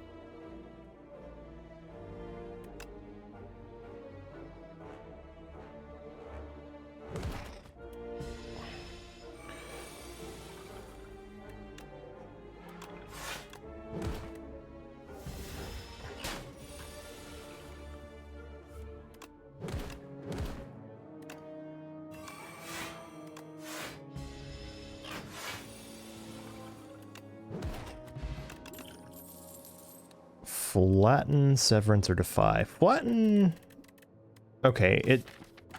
S1: Flatten, Severance, or Defy. Flatten... Okay, it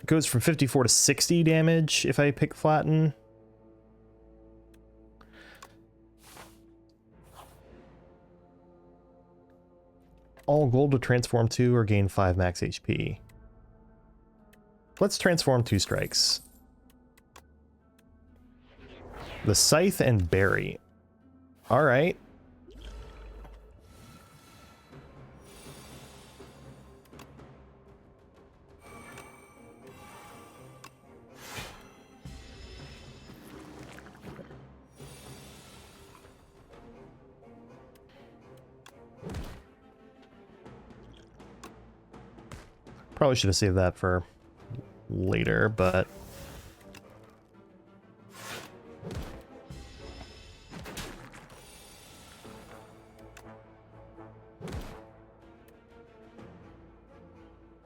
S1: goes from 54 to 60 damage if I pick Flatten. All gold to transform 2 or gain 5 max HP. Let's transform 2 strikes. The Scythe and Berry. Alright. Probably should have saved that for later, but...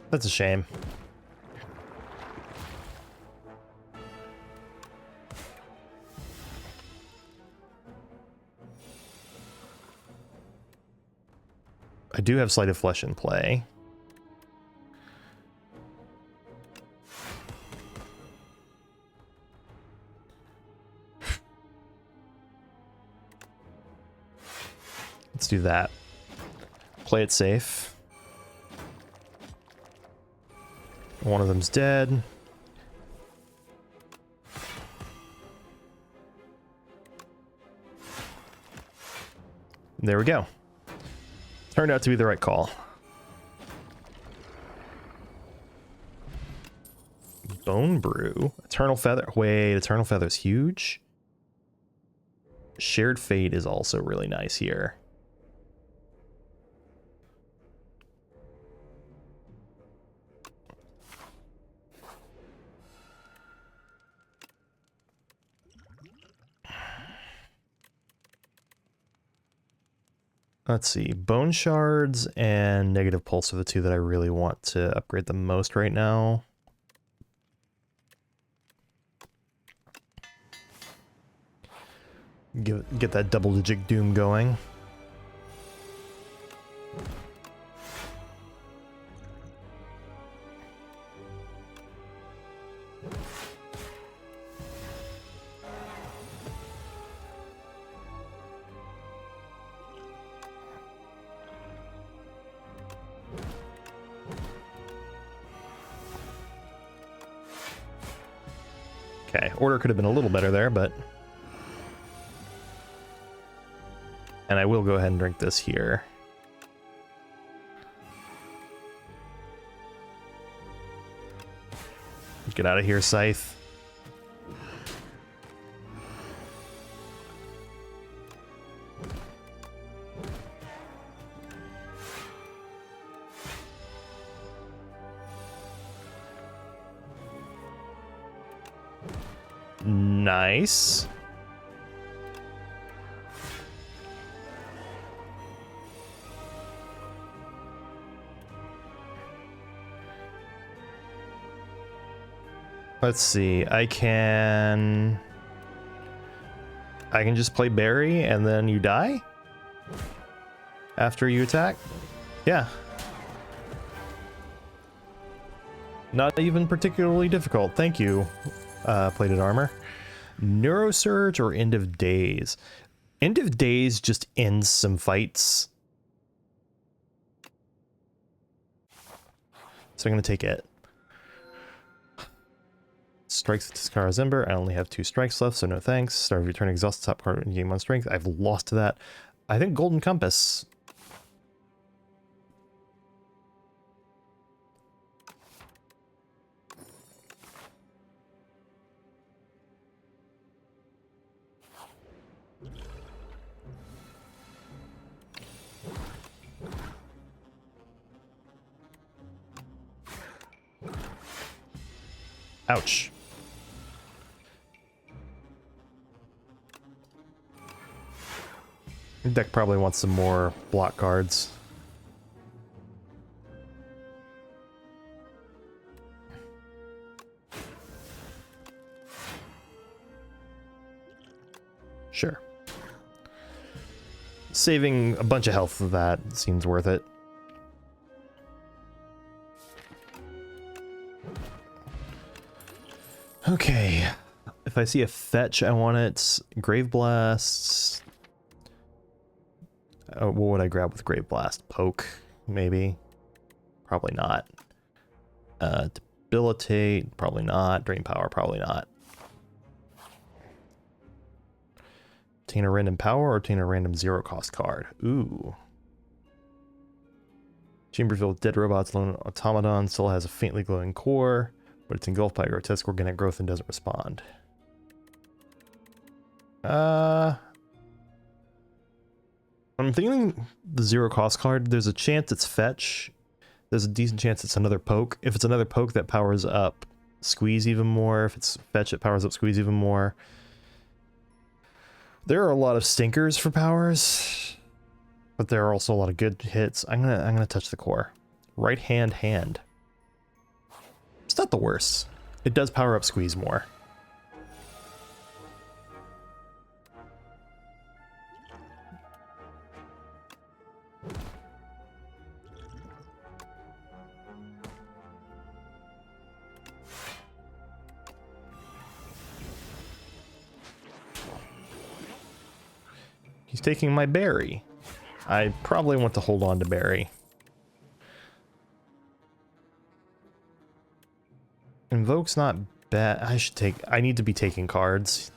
S1: That's a shame. I do have Sleight of Flesh in play. Let's do that. Play it safe. One of them's dead. There we go. Turned out to be the right call. Bone Brew. Eternal Feather. Wait, Eternal Feather's huge? Shared Fate is also really nice here. Let's see, Bone Shards and Negative Pulse are the two that I really want to upgrade the most right now. Get that double-digit Doom going. Okay, order could have been a little better there, but... And I will go ahead and drink this here. Get out of here, Scythe. Nice. Let's see. I can just play Berry and then you die after you attack. Yeah. Not even particularly difficult. Thank you. Plated armor. Neurosurge or End of Days? End of Days just ends some fights. So I'm going to take it. Strikes to Tiskara's Ember. I only have 2 strikes left, so no thanks. Start of your turn, exhaust the top card and gain 1 strength. I've lost to that. I think Golden Compass. Ouch. Your deck probably wants some more block cards. Sure. saving a bunch of health of that seems worth it. Okay, if I see a fetch, I want it. Grave Blasts. What would I grab with Grave Blast? Poke, maybe? Probably not. Debilitate, probably not. Drain Power, probably not. Obtain a random power or obtain a random 0-cost card. Ooh. Chamber filled with dead robots, lone automaton, still has a faintly glowing core, but it's engulfed by grotesque organic growth and doesn't respond. I'm thinking the 0-cost card, there's a chance it's fetch. There's a decent chance it's another poke. If it's another poke, that powers up squeeze even more. If it's fetch, it powers up squeeze even more. There are a lot of stinkers for powers, but there are also a lot of good hits. I'm gonna touch the core. Right hand. It's not the worst. It does power up squeeze more. He's taking my berry. I probably want to hold on to berry. Invoke's not bad. I need to be taking cards.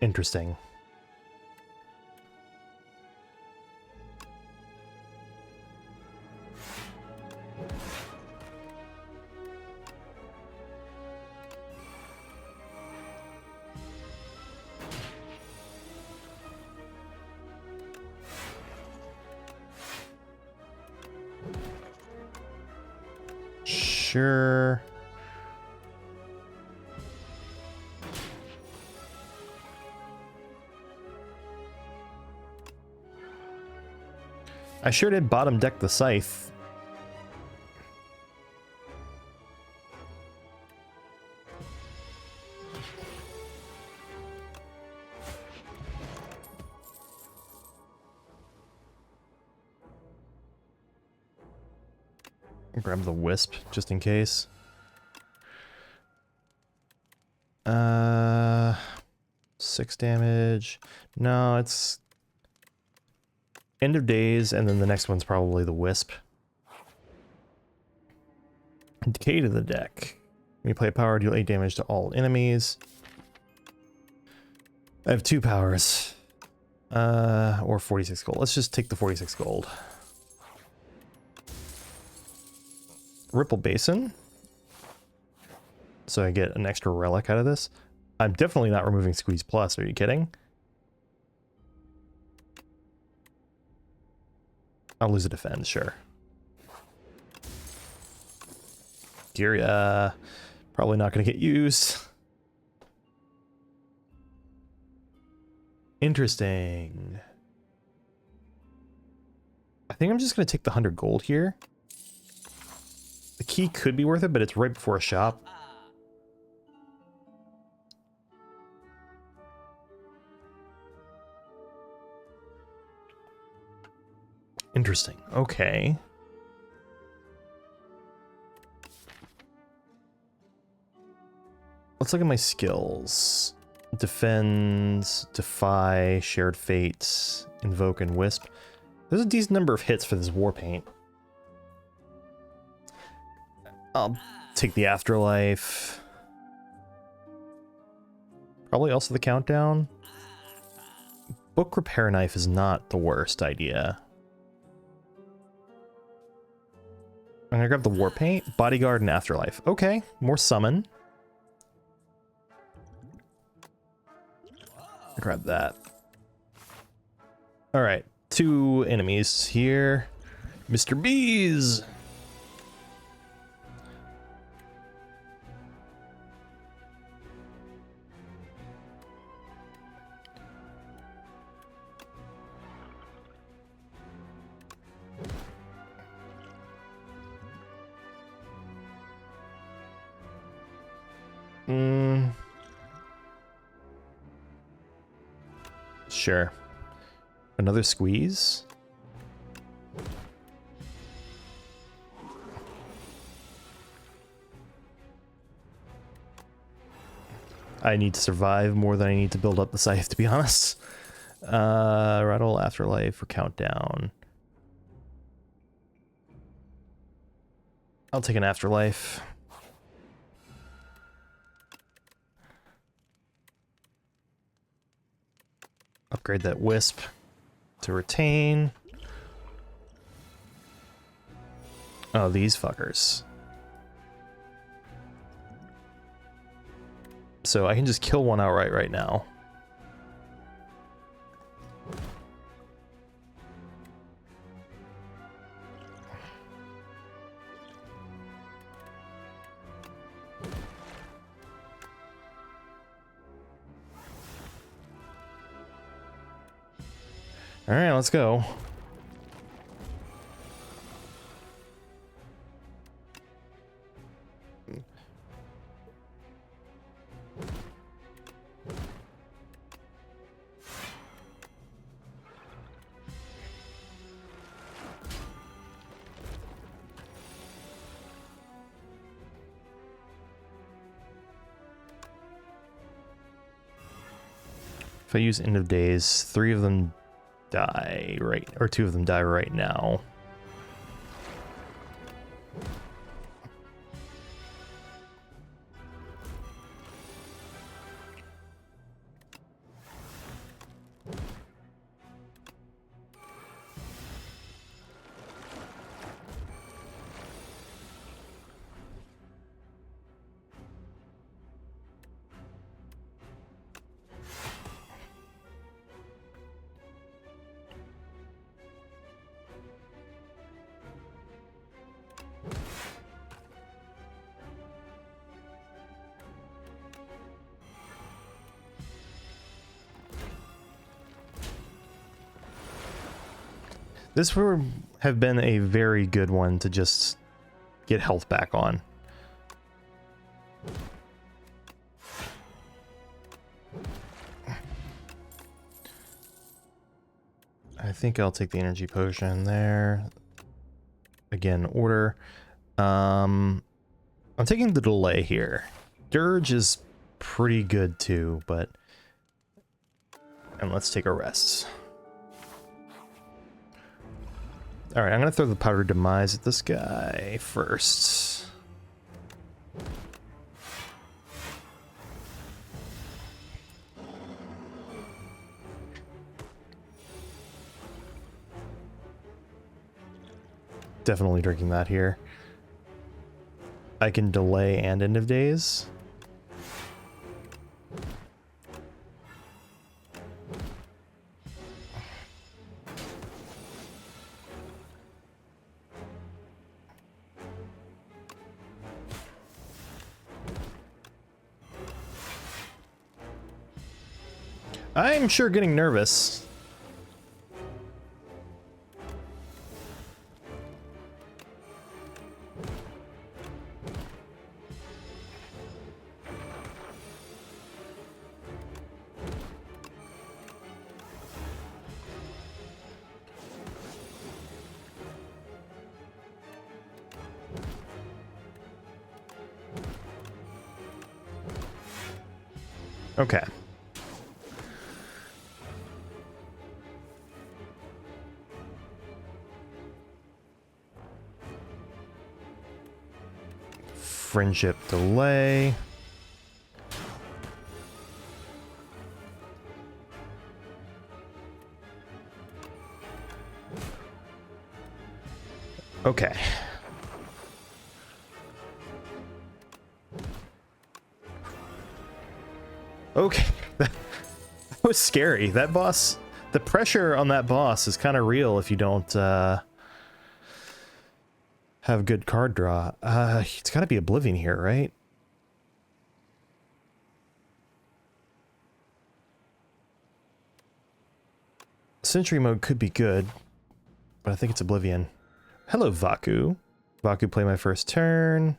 S1: Interesting. Sure. I sure did bottom deck the scythe. Grab the wisp just in case. 6 damage. No, it's End of Days, and then the next one's probably the wisp. Decay to the deck. When you play a power, deal 8 damage to all enemies. I have 2 powers. Or 46 gold. Let's just take the 46 gold. Ripple Basin. So I get an extra relic out of this. I'm definitely not removing Squeeze Plus, are you kidding? I'll lose a defend, sure. Furia, probably not going to get used. Interesting. I think I'm just going to take the 100 gold here. The key could be worth it, but it's right before a shop. Interesting. Okay. Let's look at my skills. Defends, Defy, Shared Fates, Invoke, and Wisp. There's a decent number of hits for this War Paint. I'll take the Afterlife. Probably also the Countdown. Book Repair Knife is not the worst idea. I'm gonna grab the War Paint, Bodyguard, and Afterlife. Okay, more summon. Grab that. Alright, 2 enemies here. Mr. Bees! Sure. Another squeeze? I need to survive more than I need to build up the scythe, to be honest. Rattle, Afterlife, or Countdown. I'll take an Afterlife. Upgrade that Wisp to Retain. Oh, these fuckers. So I can just kill one outright right now. All right, let's go. If I use End of Days, 3 of them die right, or 2 of them die right now. This would have been a very good one to just get health back on. I think I'll take the energy potion there. Again, order. I'm taking the delay here. Dirge is pretty good too, but... And let's take a rest. Alright, I'm gonna throw the Powder Demise at this guy first. Definitely drinking that here. I can delay and End of Days. I'm sure getting nervous. Okay. Friendship delay. Okay. Okay. That was scary. That boss, the pressure on that boss is kind of real if you don't have good card draw. It's got to be Oblivion here, right? Sentry mode could be good, but I think it's Oblivion. Hello, Vaku. Vaku, play my first turn.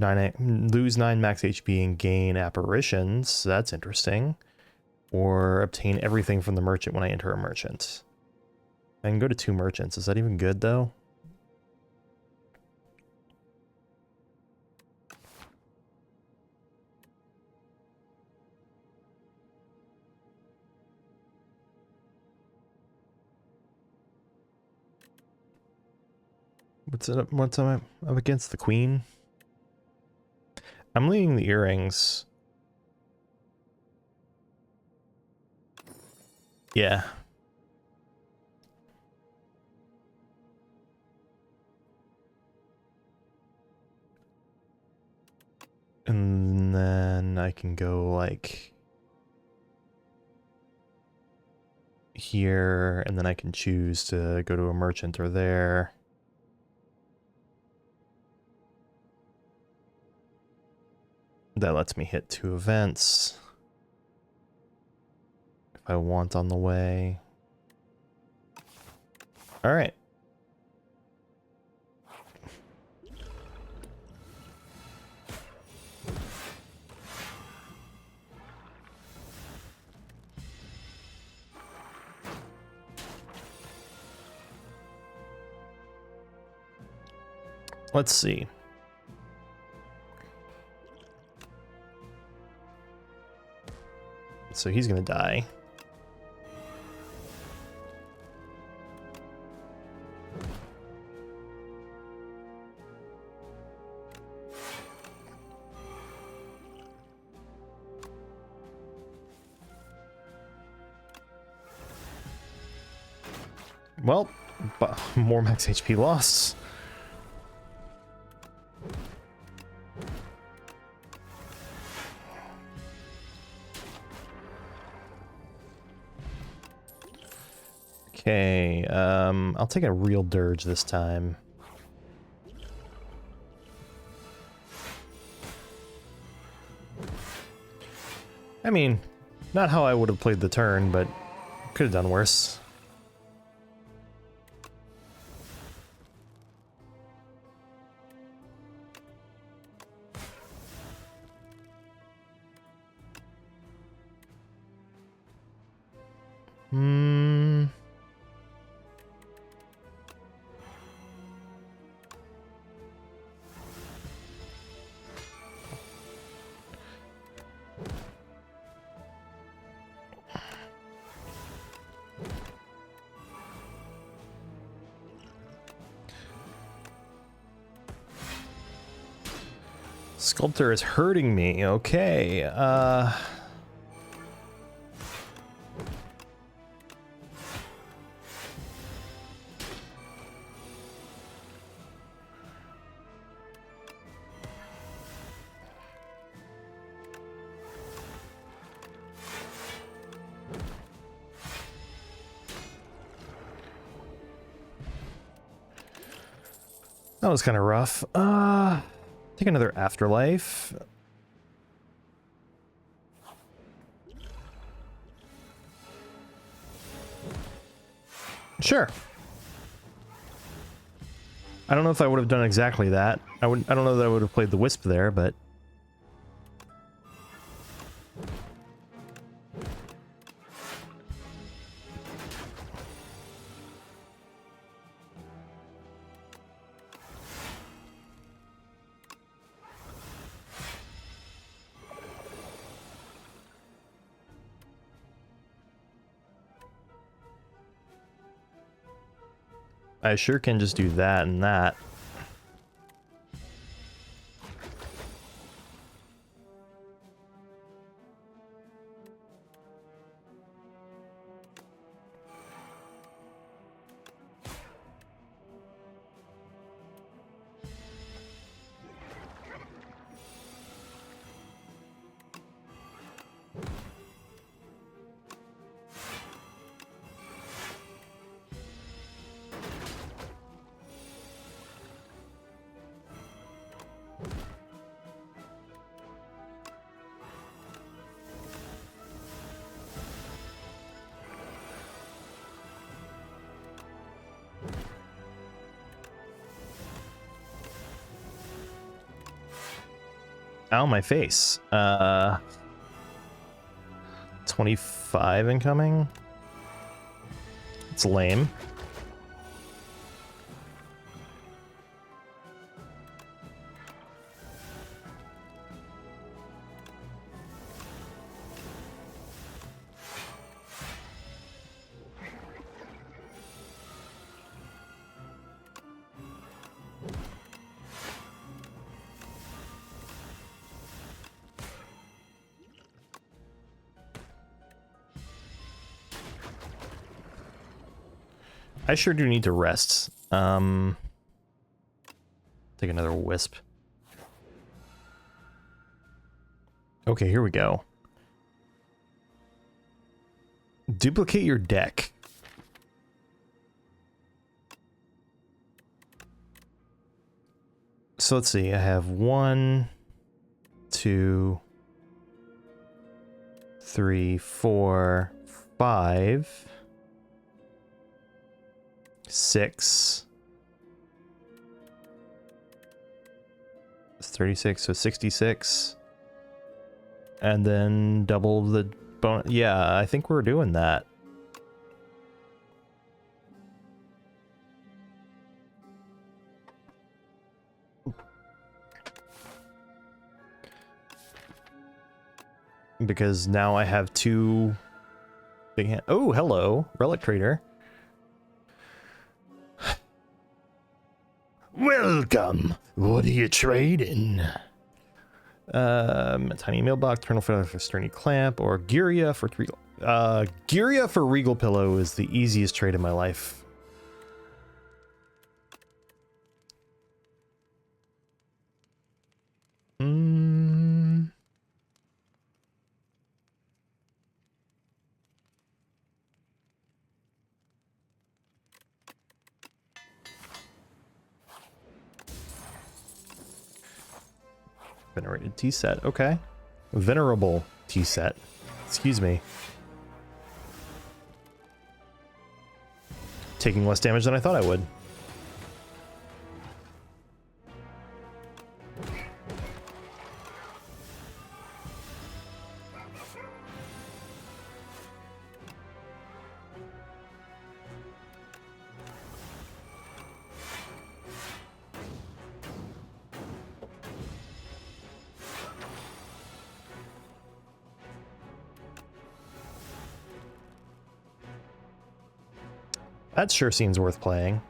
S1: Lose 9 max HP and gain apparitions. That's interesting. Or obtain everything from the merchant when I enter a merchant. I can go to 2 merchants. Is that even good, though? What's up against the queen? I'm leaving the earrings. Yeah. And then I can go like here, and then I can choose to go to a merchant or there. That lets me hit 2 events if I want on the way. All right. Let's see. So he's gonna die. Well, more max HP lost. Okay, I'll take a real dirge this time. I mean, not how I would have played the turn, but could have done worse. Sculptor is hurting me. Okay, that was kind of rough. Take another afterlife. Sure. I don't know if I would have done exactly that. I don't know that I would have played the Wisp there, but I sure can just do that and that. Ow, my face. 25 incoming. It's lame. I sure do need to rest. Take another wisp. Okay, here we go. Duplicate your deck. So let's see, I have 1, 2, 3, 4, 5, 6. It's 36, so 66. And then double the bonus. Yeah, I think we're doing that. Because now I have 2 big hand. Oh, hello, Relic Trader. Welcome. What are you trading? A tiny mailbox, Eternal Feather for Sturdy Clamp, or Giria for Regal. Giria for Regal Pillow is the easiest trade in my life. Venerated tea set, okay. Venerable tea set. Excuse me. Taking less damage than I thought I would. That sure seems worth playing.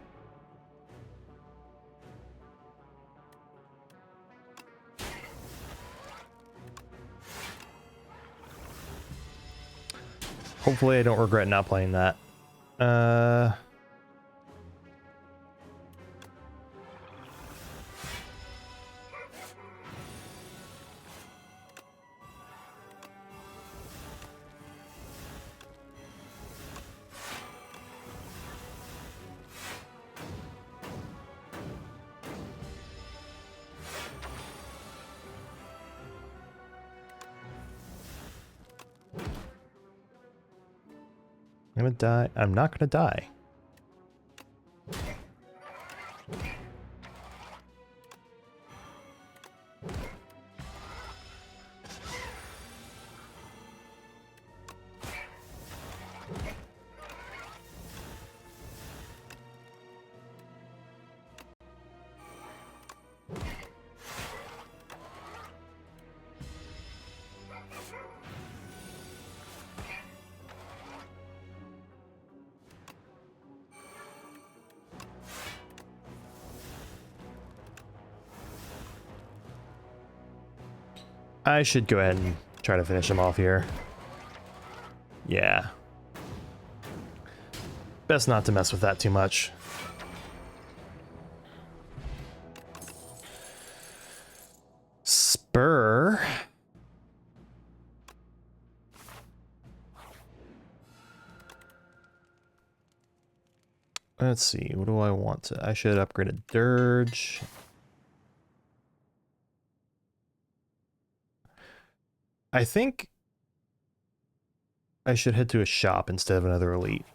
S1: Hopefully I don't regret not playing that. I'm gonna die. I'm not gonna die. I should go ahead and try to finish him off here. Yeah. Best not to mess with that too much. Spur. Let's see, what do I want to... I should upgrade a dirge. I think I should head to a shop instead of another elite.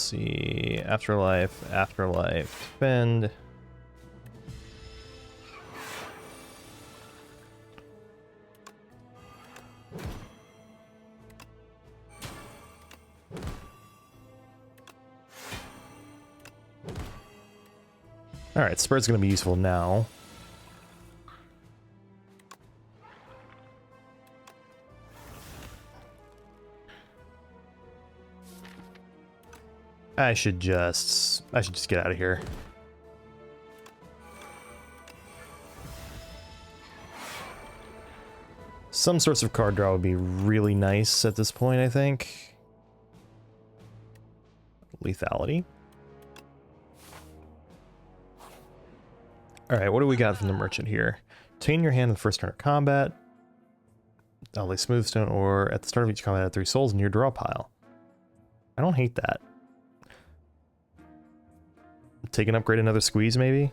S1: see. Afterlife, afterlife, defend. Alright, Spirit's gonna be useful now. I should just get out of here. Some sorts of card draw would be really nice at this point, I think. Lethality. Alright, what do we got from the merchant here? Obtain your hand in the first turn of combat. Lay Smoothstone, or at the start of each combat, add 3 souls in your draw pile. I don't hate that. Take an upgrade, another squeeze, maybe?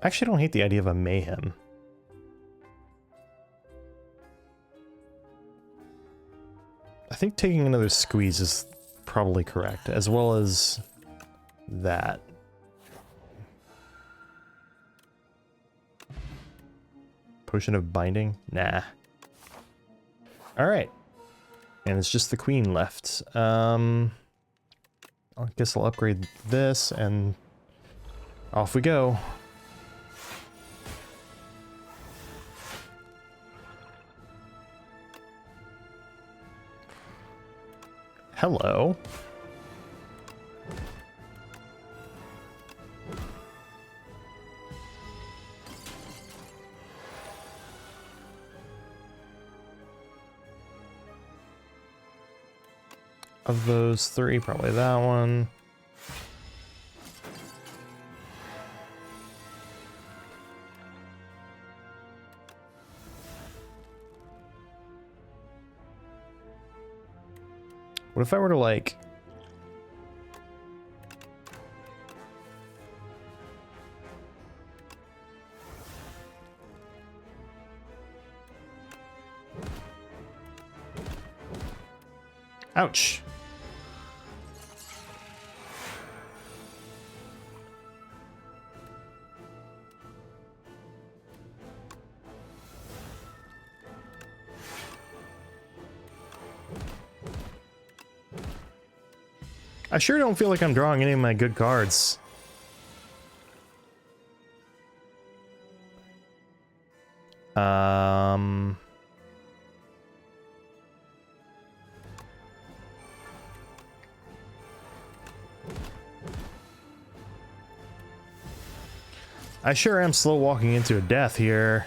S1: Actually, I don't hate the idea of a mayhem. I think taking another squeeze is probably correct, as well as that. Potion of binding? Nah. Alright. And it's just the queen left. I guess I'll upgrade this and off we go. Hello. Of those 3, probably that one. What if I were to, like... Ouch! I sure don't feel like I'm drawing any of my good cards. I sure am slow walking into a death here.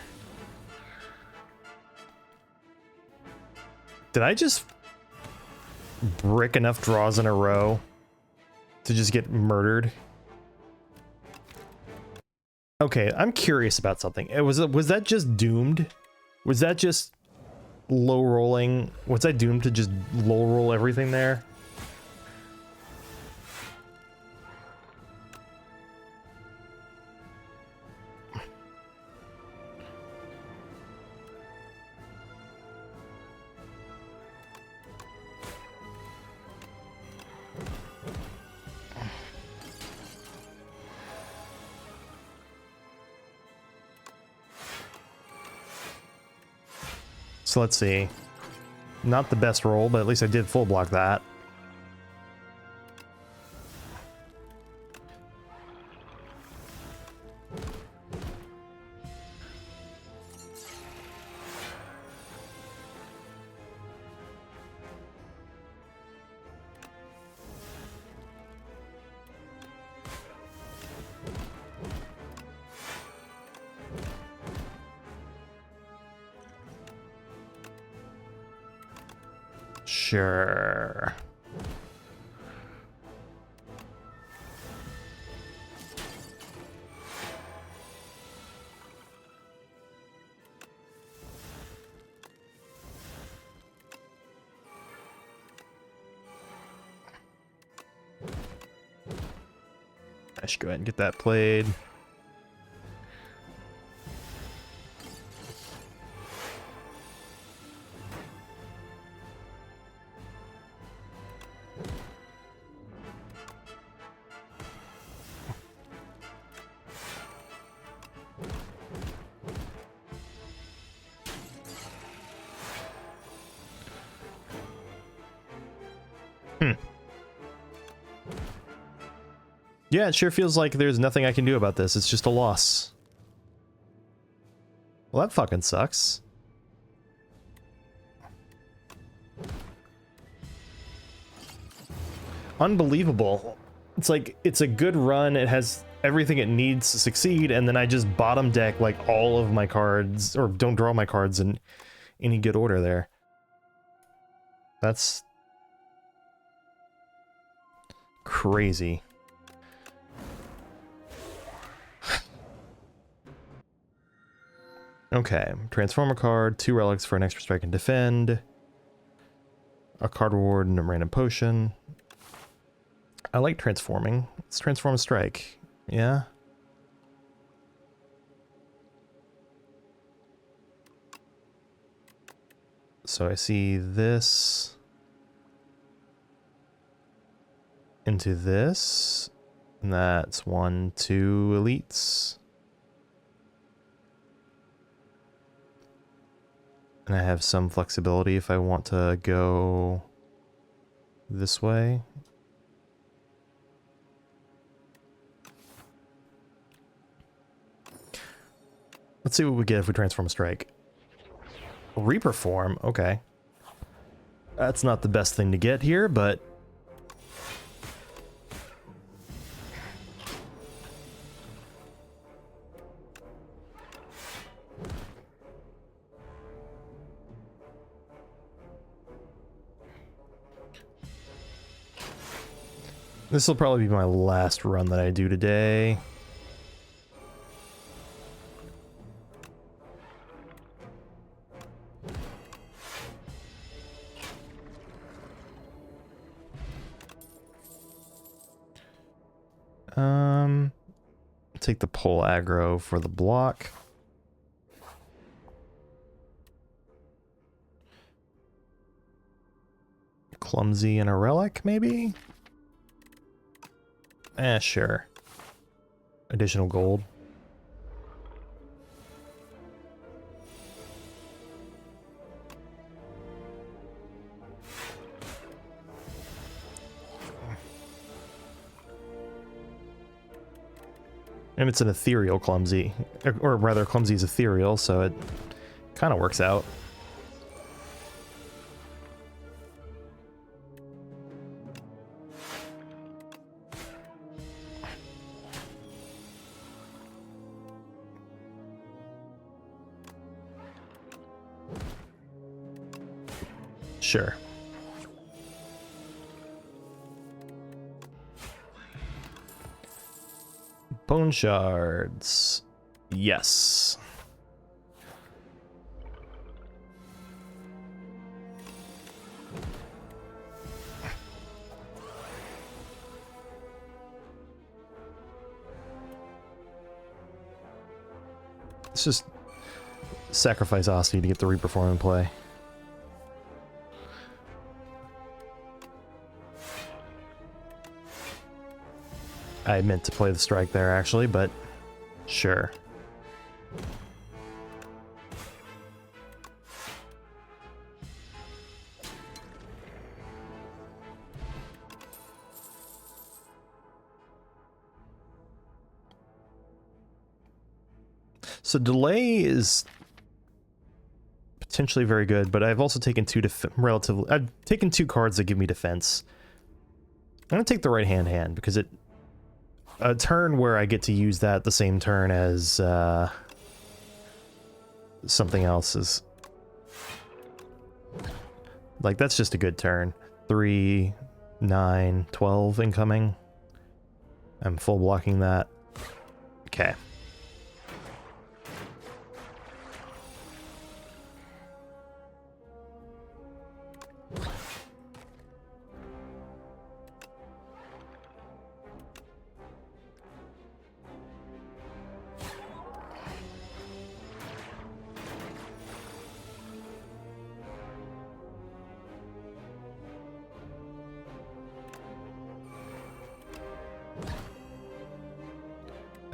S1: Did I just brick enough draws in a row to just get murdered? Okay, I'm curious about something. Was that just doomed? Was that just low rolling? Was I doomed to just low roll everything there? So let's see. Not the best roll, but at least I did full block that. Sure. I should go ahead and get that played. Yeah, it sure feels like there's nothing I can do about this. It's just a loss. Well, that fucking sucks. Unbelievable. It's like, it's a good run. It has everything it needs to succeed, and then I just bottom deck like all of my cards, or don't draw my cards in any good order there. That's crazy. Okay, transform a card, 2 relics for an extra strike and defend. A card reward and a random potion. I like transforming. Let's transform a strike. Yeah. So I see this into this, and that's 1, 2 elites. And I have some flexibility if I want to go this way. Let's see what we get if we transform a strike. Reaper form, okay. That's not the best thing to get here, but this will probably be my last run that I do today. Take the pole aggro for the block. Clumsy and a relic, maybe? Sure. Additional gold. And it's an ethereal clumsy. Or rather, clumsy is ethereal, so it kind of works out. Sure. Bone shards. Yes. Let's just sacrifice Osty to get the Reaper form in play. I meant to play the strike there, actually, but sure. So delay is potentially very good, but I've also taken I've taken 2 cards that give me defense. I'm gonna take the right hand because a turn where I get to use that the same turn as something else is like, that's just a good turn. 3, 9, 12 incoming. I'm full blocking that. Okay.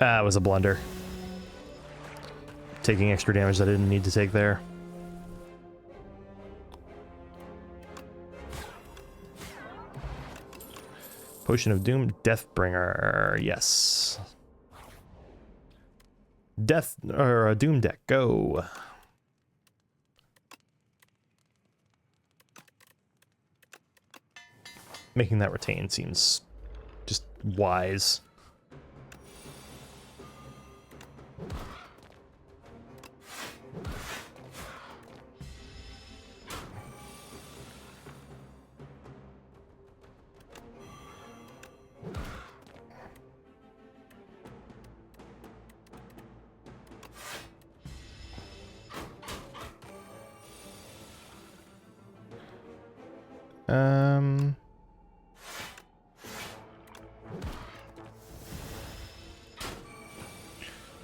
S1: Ah, it was a blunder. Taking extra damage that I didn't need to take there. Potion of Doom, Deathbringer, yes. Death, or a Doom deck, go. Making that retain seems just wise.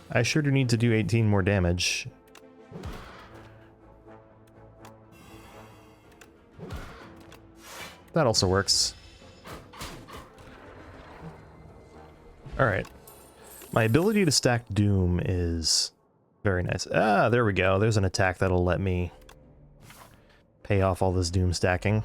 S1: I sure do need to do 18 more damage. That also works. Alright. My ability to stack Doom is very nice. Ah, there we go. There's an attack that'll let me pay off all this Doom stacking.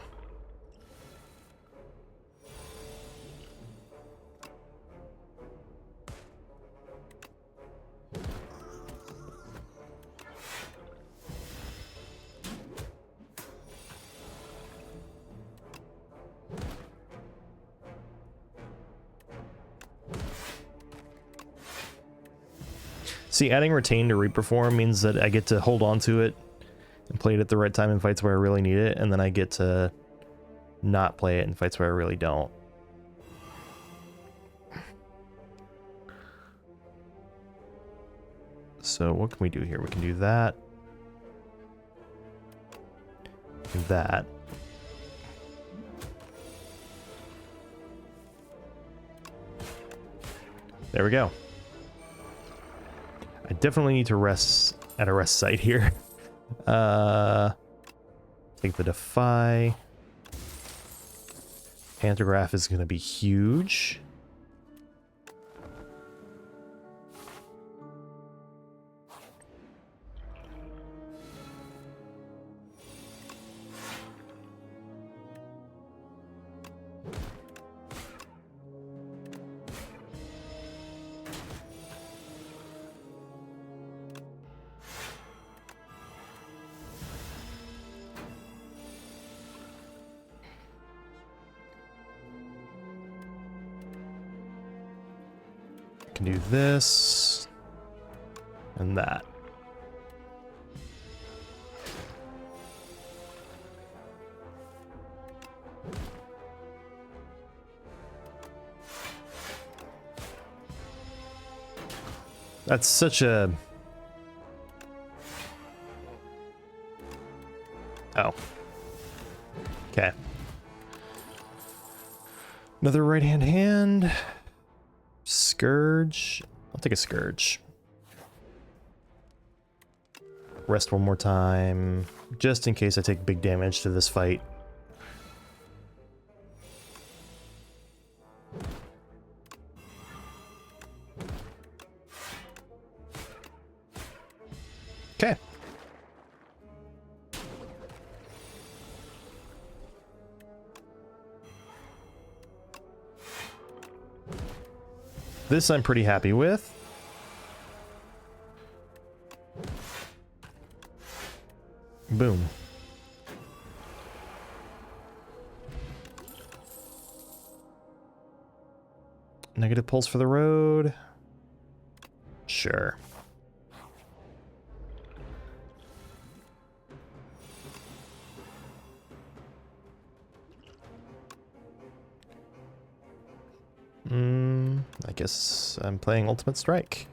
S1: See, adding Retain to Reperform means that I get to hold on to it and play it at the right time in fights where I really need it, and then I get to not play it in fights where I really don't. So what can we do here? We can do that. That. There we go. I definitely need to rest at a rest site here. Take the Defy. Pantograph is going to be huge. Do this and that. That's such a... Oh. Okay. Another right-hand hand. Scourge. I'll take a Scourge. Rest one more time, just in case I take big damage to this fight. Okay. This I'm pretty happy with. Boom. Negative pulse for the road. Sure. I guess I'm playing Ultimate Strike.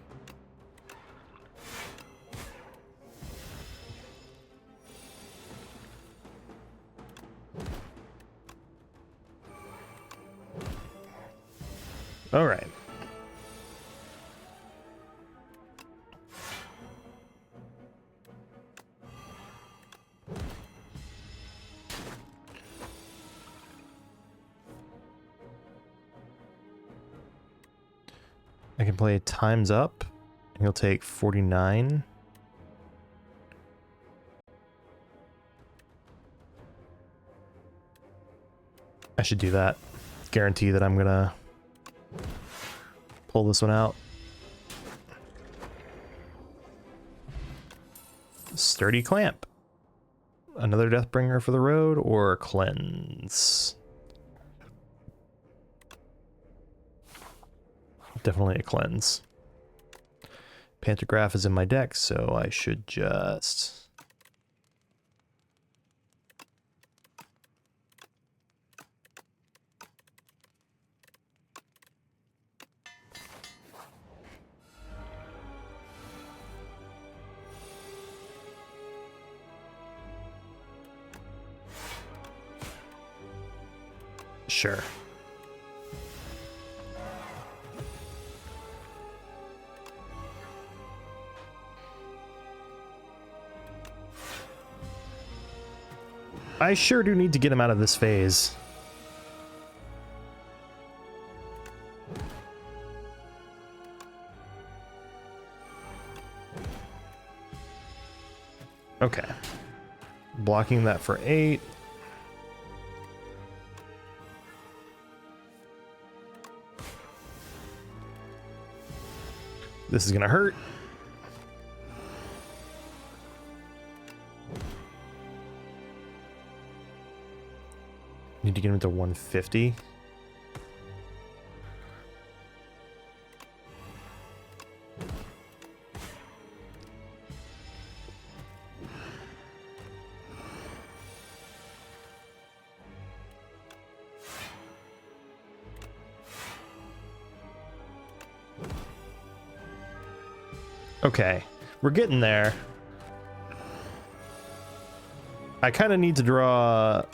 S1: All right. I can play Time's Up, and he'll take 49. I should do that. Guarantee that I'm gonna pull this one out. Sturdy Clamp. Another Deathbringer for the road, or Cleanse? Definitely a Cleanse. Pantograph is in my deck, so I should just... Sure. I sure do need to get him out of this phase. Okay. Blocking that for 8. This is gonna hurt. Need to get him to 150. Okay, we're getting there. I kind of need to draw...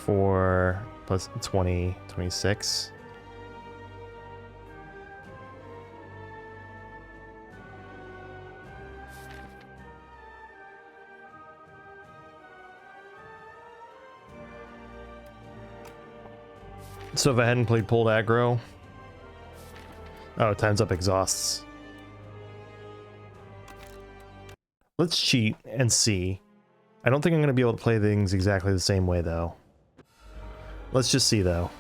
S1: for plus 20, 26. So if I hadn't played pulled aggro... Oh, Time's Up exhausts. Let's cheat and see. I don't think I'm going to be able to play things exactly the same way, though. Let's just see, though.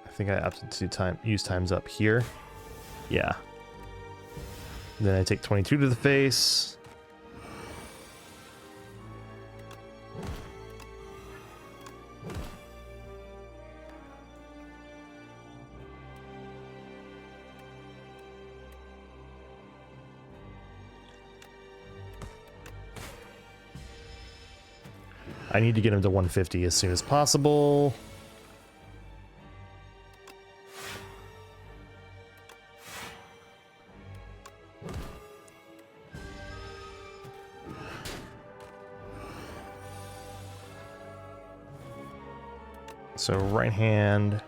S1: I think I opted to use Time's Up here. Yeah. Then I take 22 to the face. I need to get him to 150 as soon as possible. So right hand,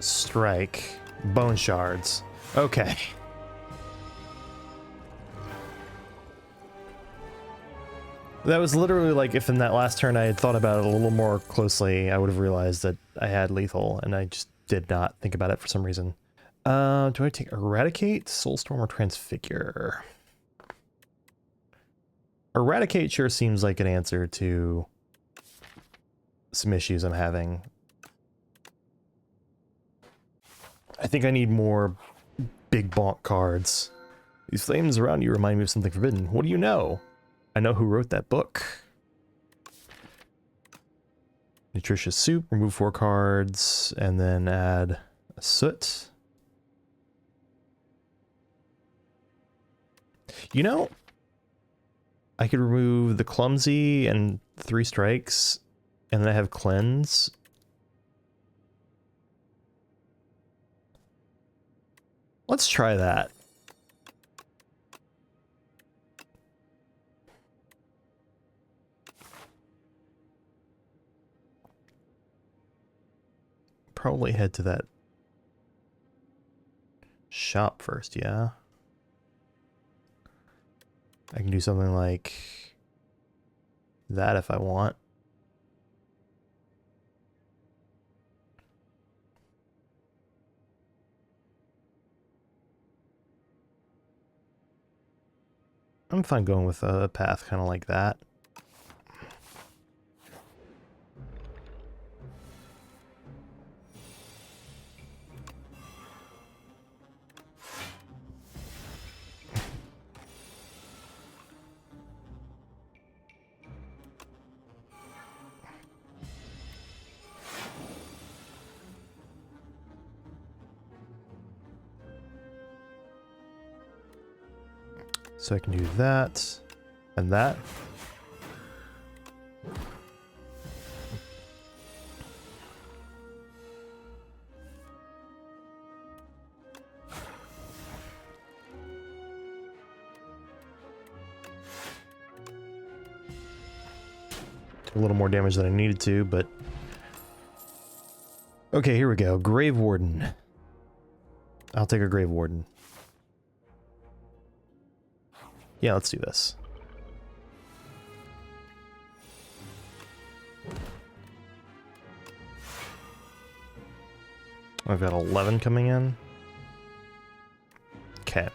S1: strike, bone shards. Okay. That was literally like if in that last turn I had thought about it a little more closely, I would have realized that I had lethal, and I just did not think about it for some reason. Do I take Eradicate, Soulstorm, or Transfigure? Eradicate sure seems like an answer to some issues I'm having. I think I need more big bonk cards. These flames around you remind me of something forbidden. What do you know? I know who wrote that book. Nutritious Soup, remove 4 cards, and then add a Soot. You know, I could remove the clumsy and 3 strikes, and then I have cleanse. Let's try that. Probably head to that shop first, yeah. I can do something like that if I want. I'm fine going with a path kind of like that. So I can do that and that. A little more damage than I needed to, but... Okay, here we go. Grave Warden. I'll take a Grave Warden. Yeah, let's do this. I've got 11 coming in. Okay.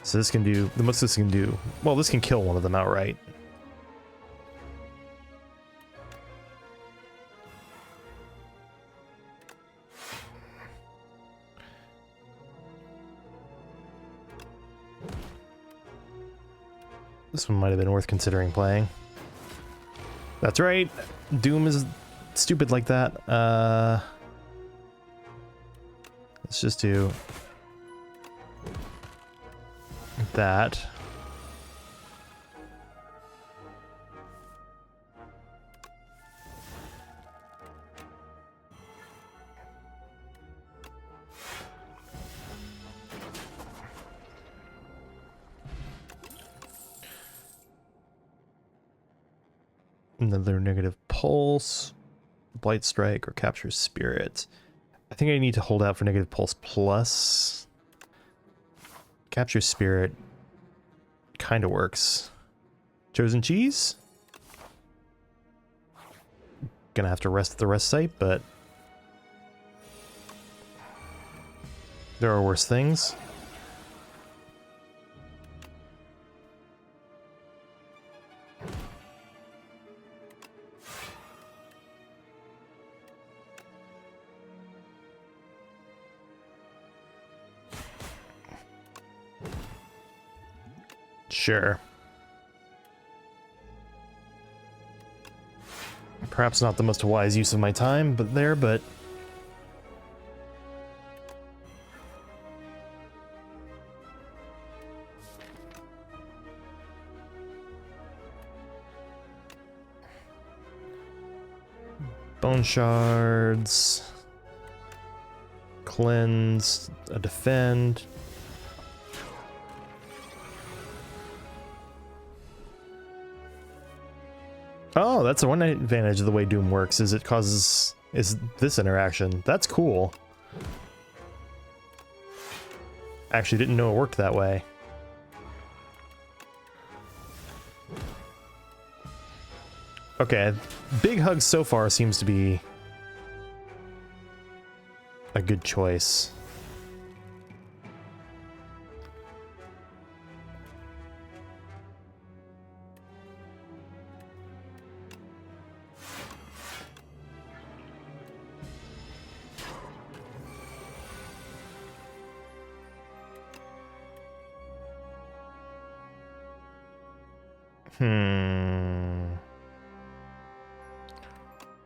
S1: So this can do... The most this can do... Well, this can kill one of them outright. This one might have been worth considering playing. That's right. Doom is stupid like that. Let's just do that. Another negative pulse, blight strike, or capture spirit. I think I need to hold out for negative pulse plus. Capture spirit kind of works. Chosen cheese? Gonna have to rest at the rest site, but there are worse things. Sure. Perhaps not the most wise use of my time, but bone shards, cleanse, a defend. Oh, that's the one advantage of the way Doom works, is it causes this interaction. That's cool. Actually didn't know it worked that way. Okay, Big Hug so far seems to be a good choice.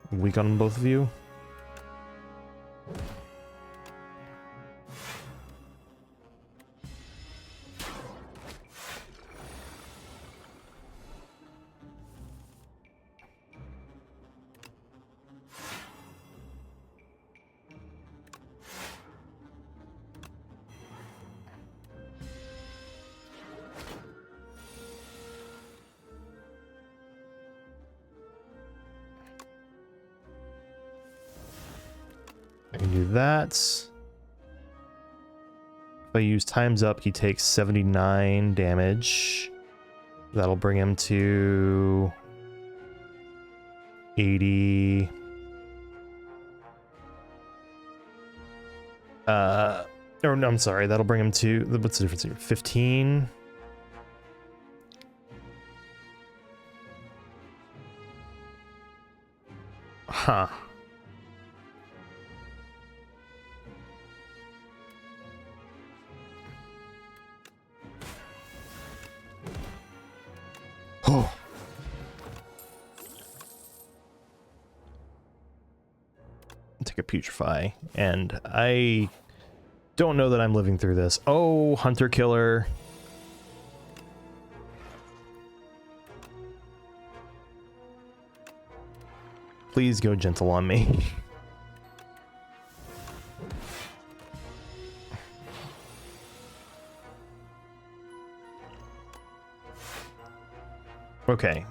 S1: Weak on both of you. do that. If I use times up, he takes 79 damage. That'll bring him to 80. Or no, I'm sorry, that'll bring him to, what's the difference here? 15. Huh. Oh. Take a putrefy, and I don't know that I'm living through this. Oh, hunter killer. Please go gentle on me. Okay.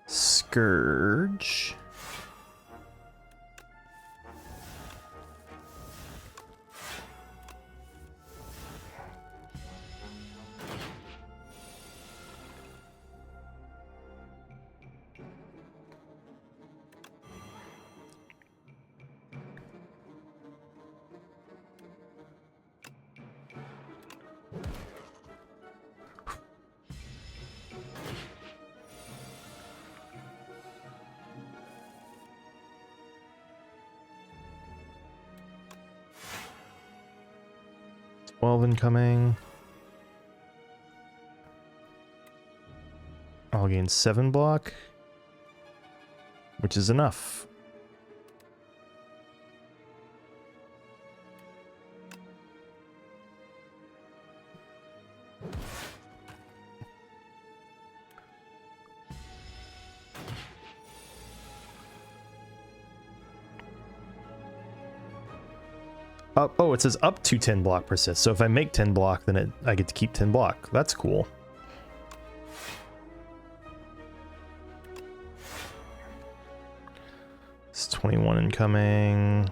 S1: Scourge. Incoming. I'll gain 7 block, which is enough. Oh, it says up to 10 block persist. So if I make 10 block, then I get to keep 10 block. That's cool. It's 21 incoming.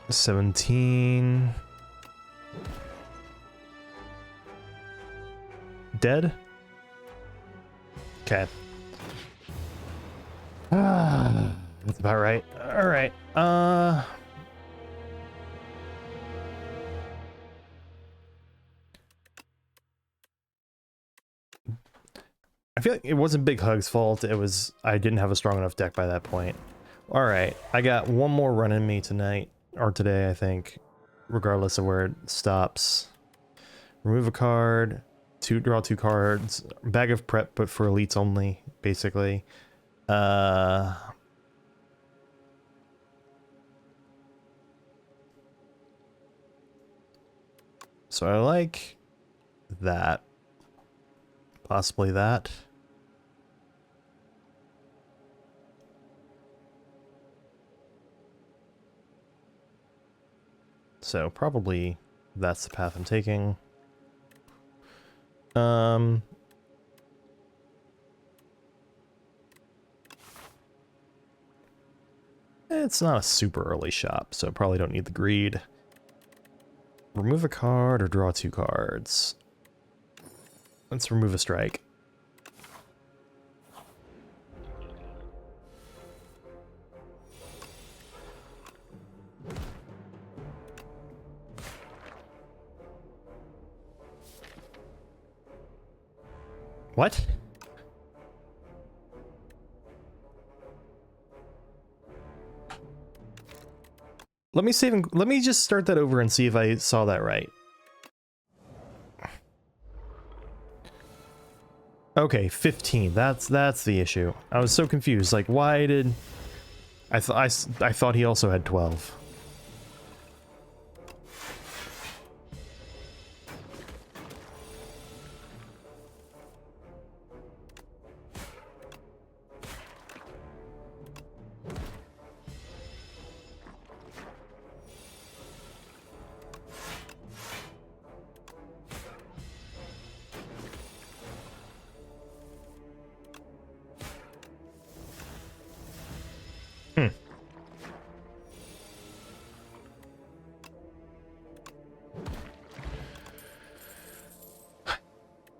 S1: $17. Dead? Okay. That's about right. All right. I feel like it wasn't Big Hug's fault. It was I didn't have a strong enough deck by that point. All right, I got one more run in me tonight, or today, I think, regardless of where it stops. Remove a card, draw 2 cards, bag of prep, but for elites only, basically. So I like that. Possibly that. So probably that's the path I'm taking. It's not a super early shop, so probably don't need the greed. Remove a card or draw 2 cards. Let's remove a strike. What? Let me save and let me just start that over and see if I saw that right. Okay, 15. That's the issue. I was so confused. Like, why did I thought he also had 12.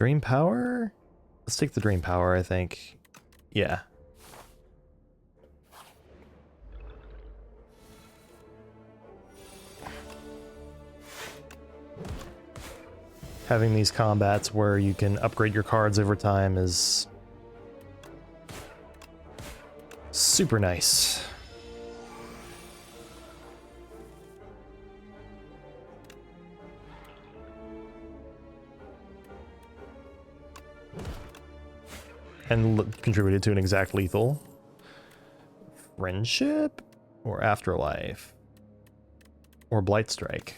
S1: Dream Power? Let's take the Dream Power, I think. Yeah. Having these combats where you can upgrade your cards over time is super nice. And contributed to an exact lethal. Friendship? Or Afterlife? Or Blight Strike?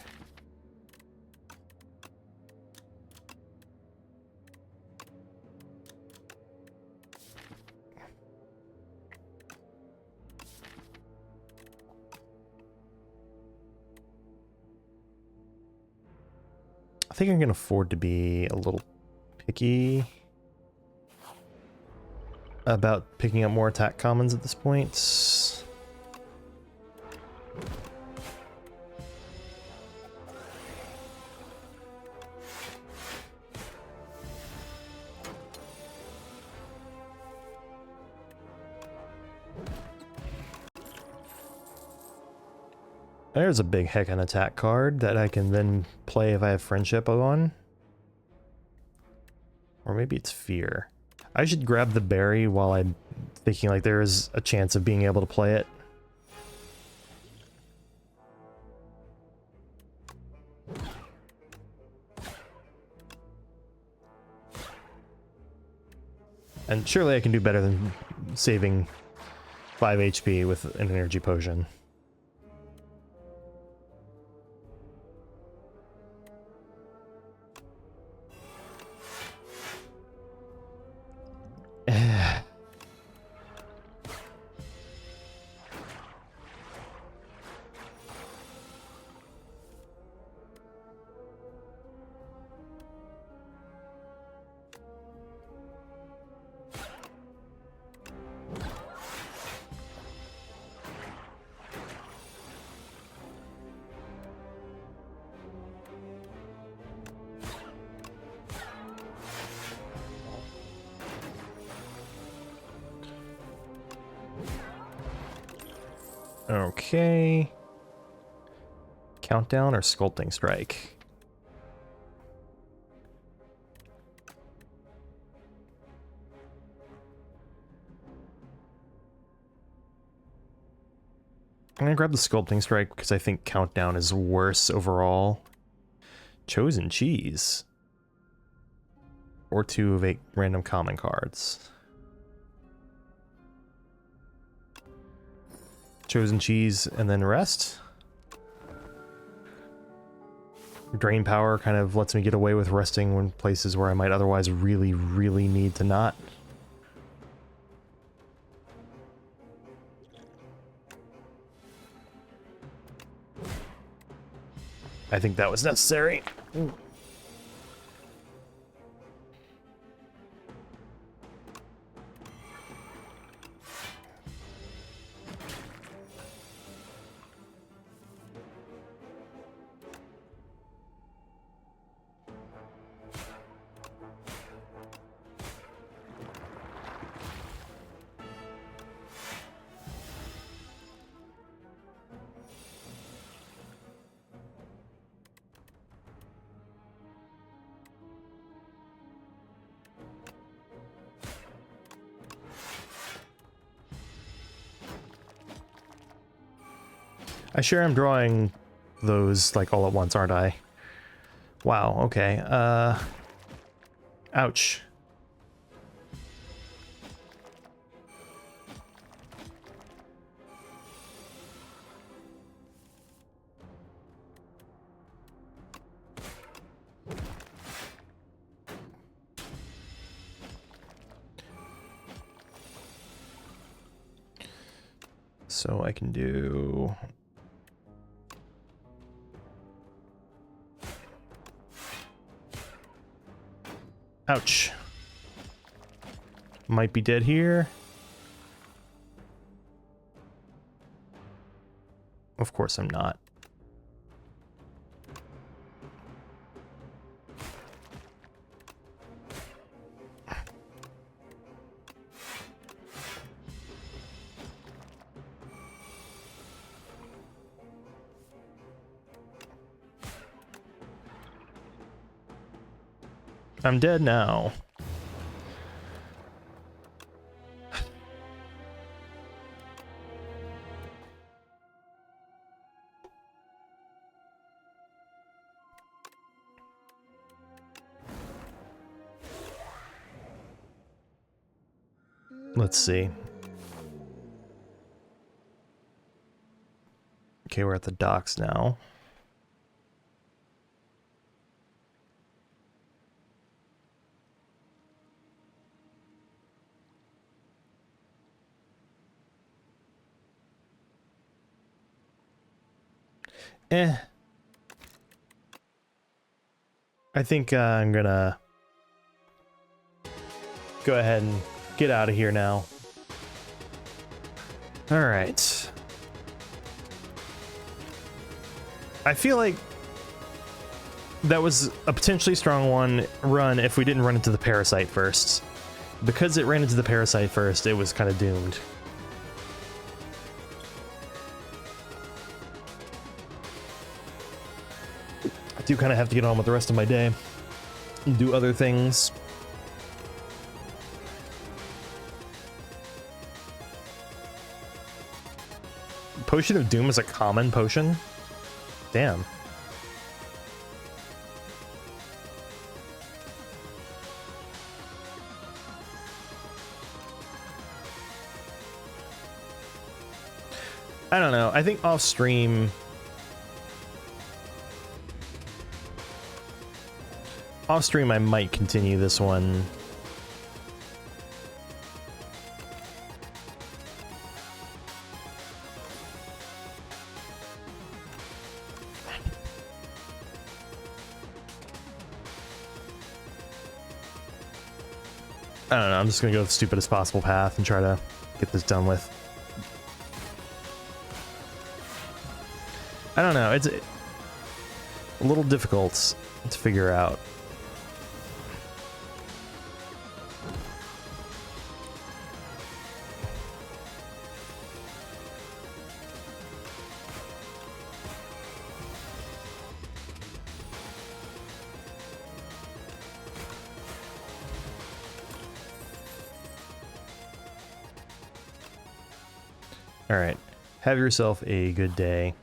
S1: I think I can afford to be a little picky about picking up more attack commons at this point. There's a big heckin' attack card that I can then play if I have friendship on. Or maybe it's fear. I should grab the berry while I'm thinking like there is a chance of being able to play it. And surely I can do better than saving 5 HP with an energy potion. Okay. Countdown or Sculpting Strike? I'm gonna grab the Sculpting Strike because I think Countdown is worse overall. Chosen Cheese. Or 2 of 8 random common cards. Chosen Cheese and then rest. Drain Power kind of lets me get away with resting when places where I might otherwise really, really need to not. I think that was necessary. Ooh. I sure am drawing those like all at once, aren't I? Wow, okay. Ouch. So I can do... Ouch. Might be dead here. Of course I'm not. I'm dead now. Let's see. Okay, we're at the docks now. I think I'm gonna go ahead and get out of here now. All right. I feel like that was a potentially strong run if we didn't run into the parasite first. Because it ran into the parasite first, it was kind of doomed. I do kind of have to get on with the rest of my day and do other things. Potion of Doom is a common potion? Damn. I don't know. I think off stream... Off stream, I might continue this one. I don't know, I'm just gonna go the stupidest possible path and try to get this done with. I don't know, it's a little difficult to figure out. All right, have yourself a good day.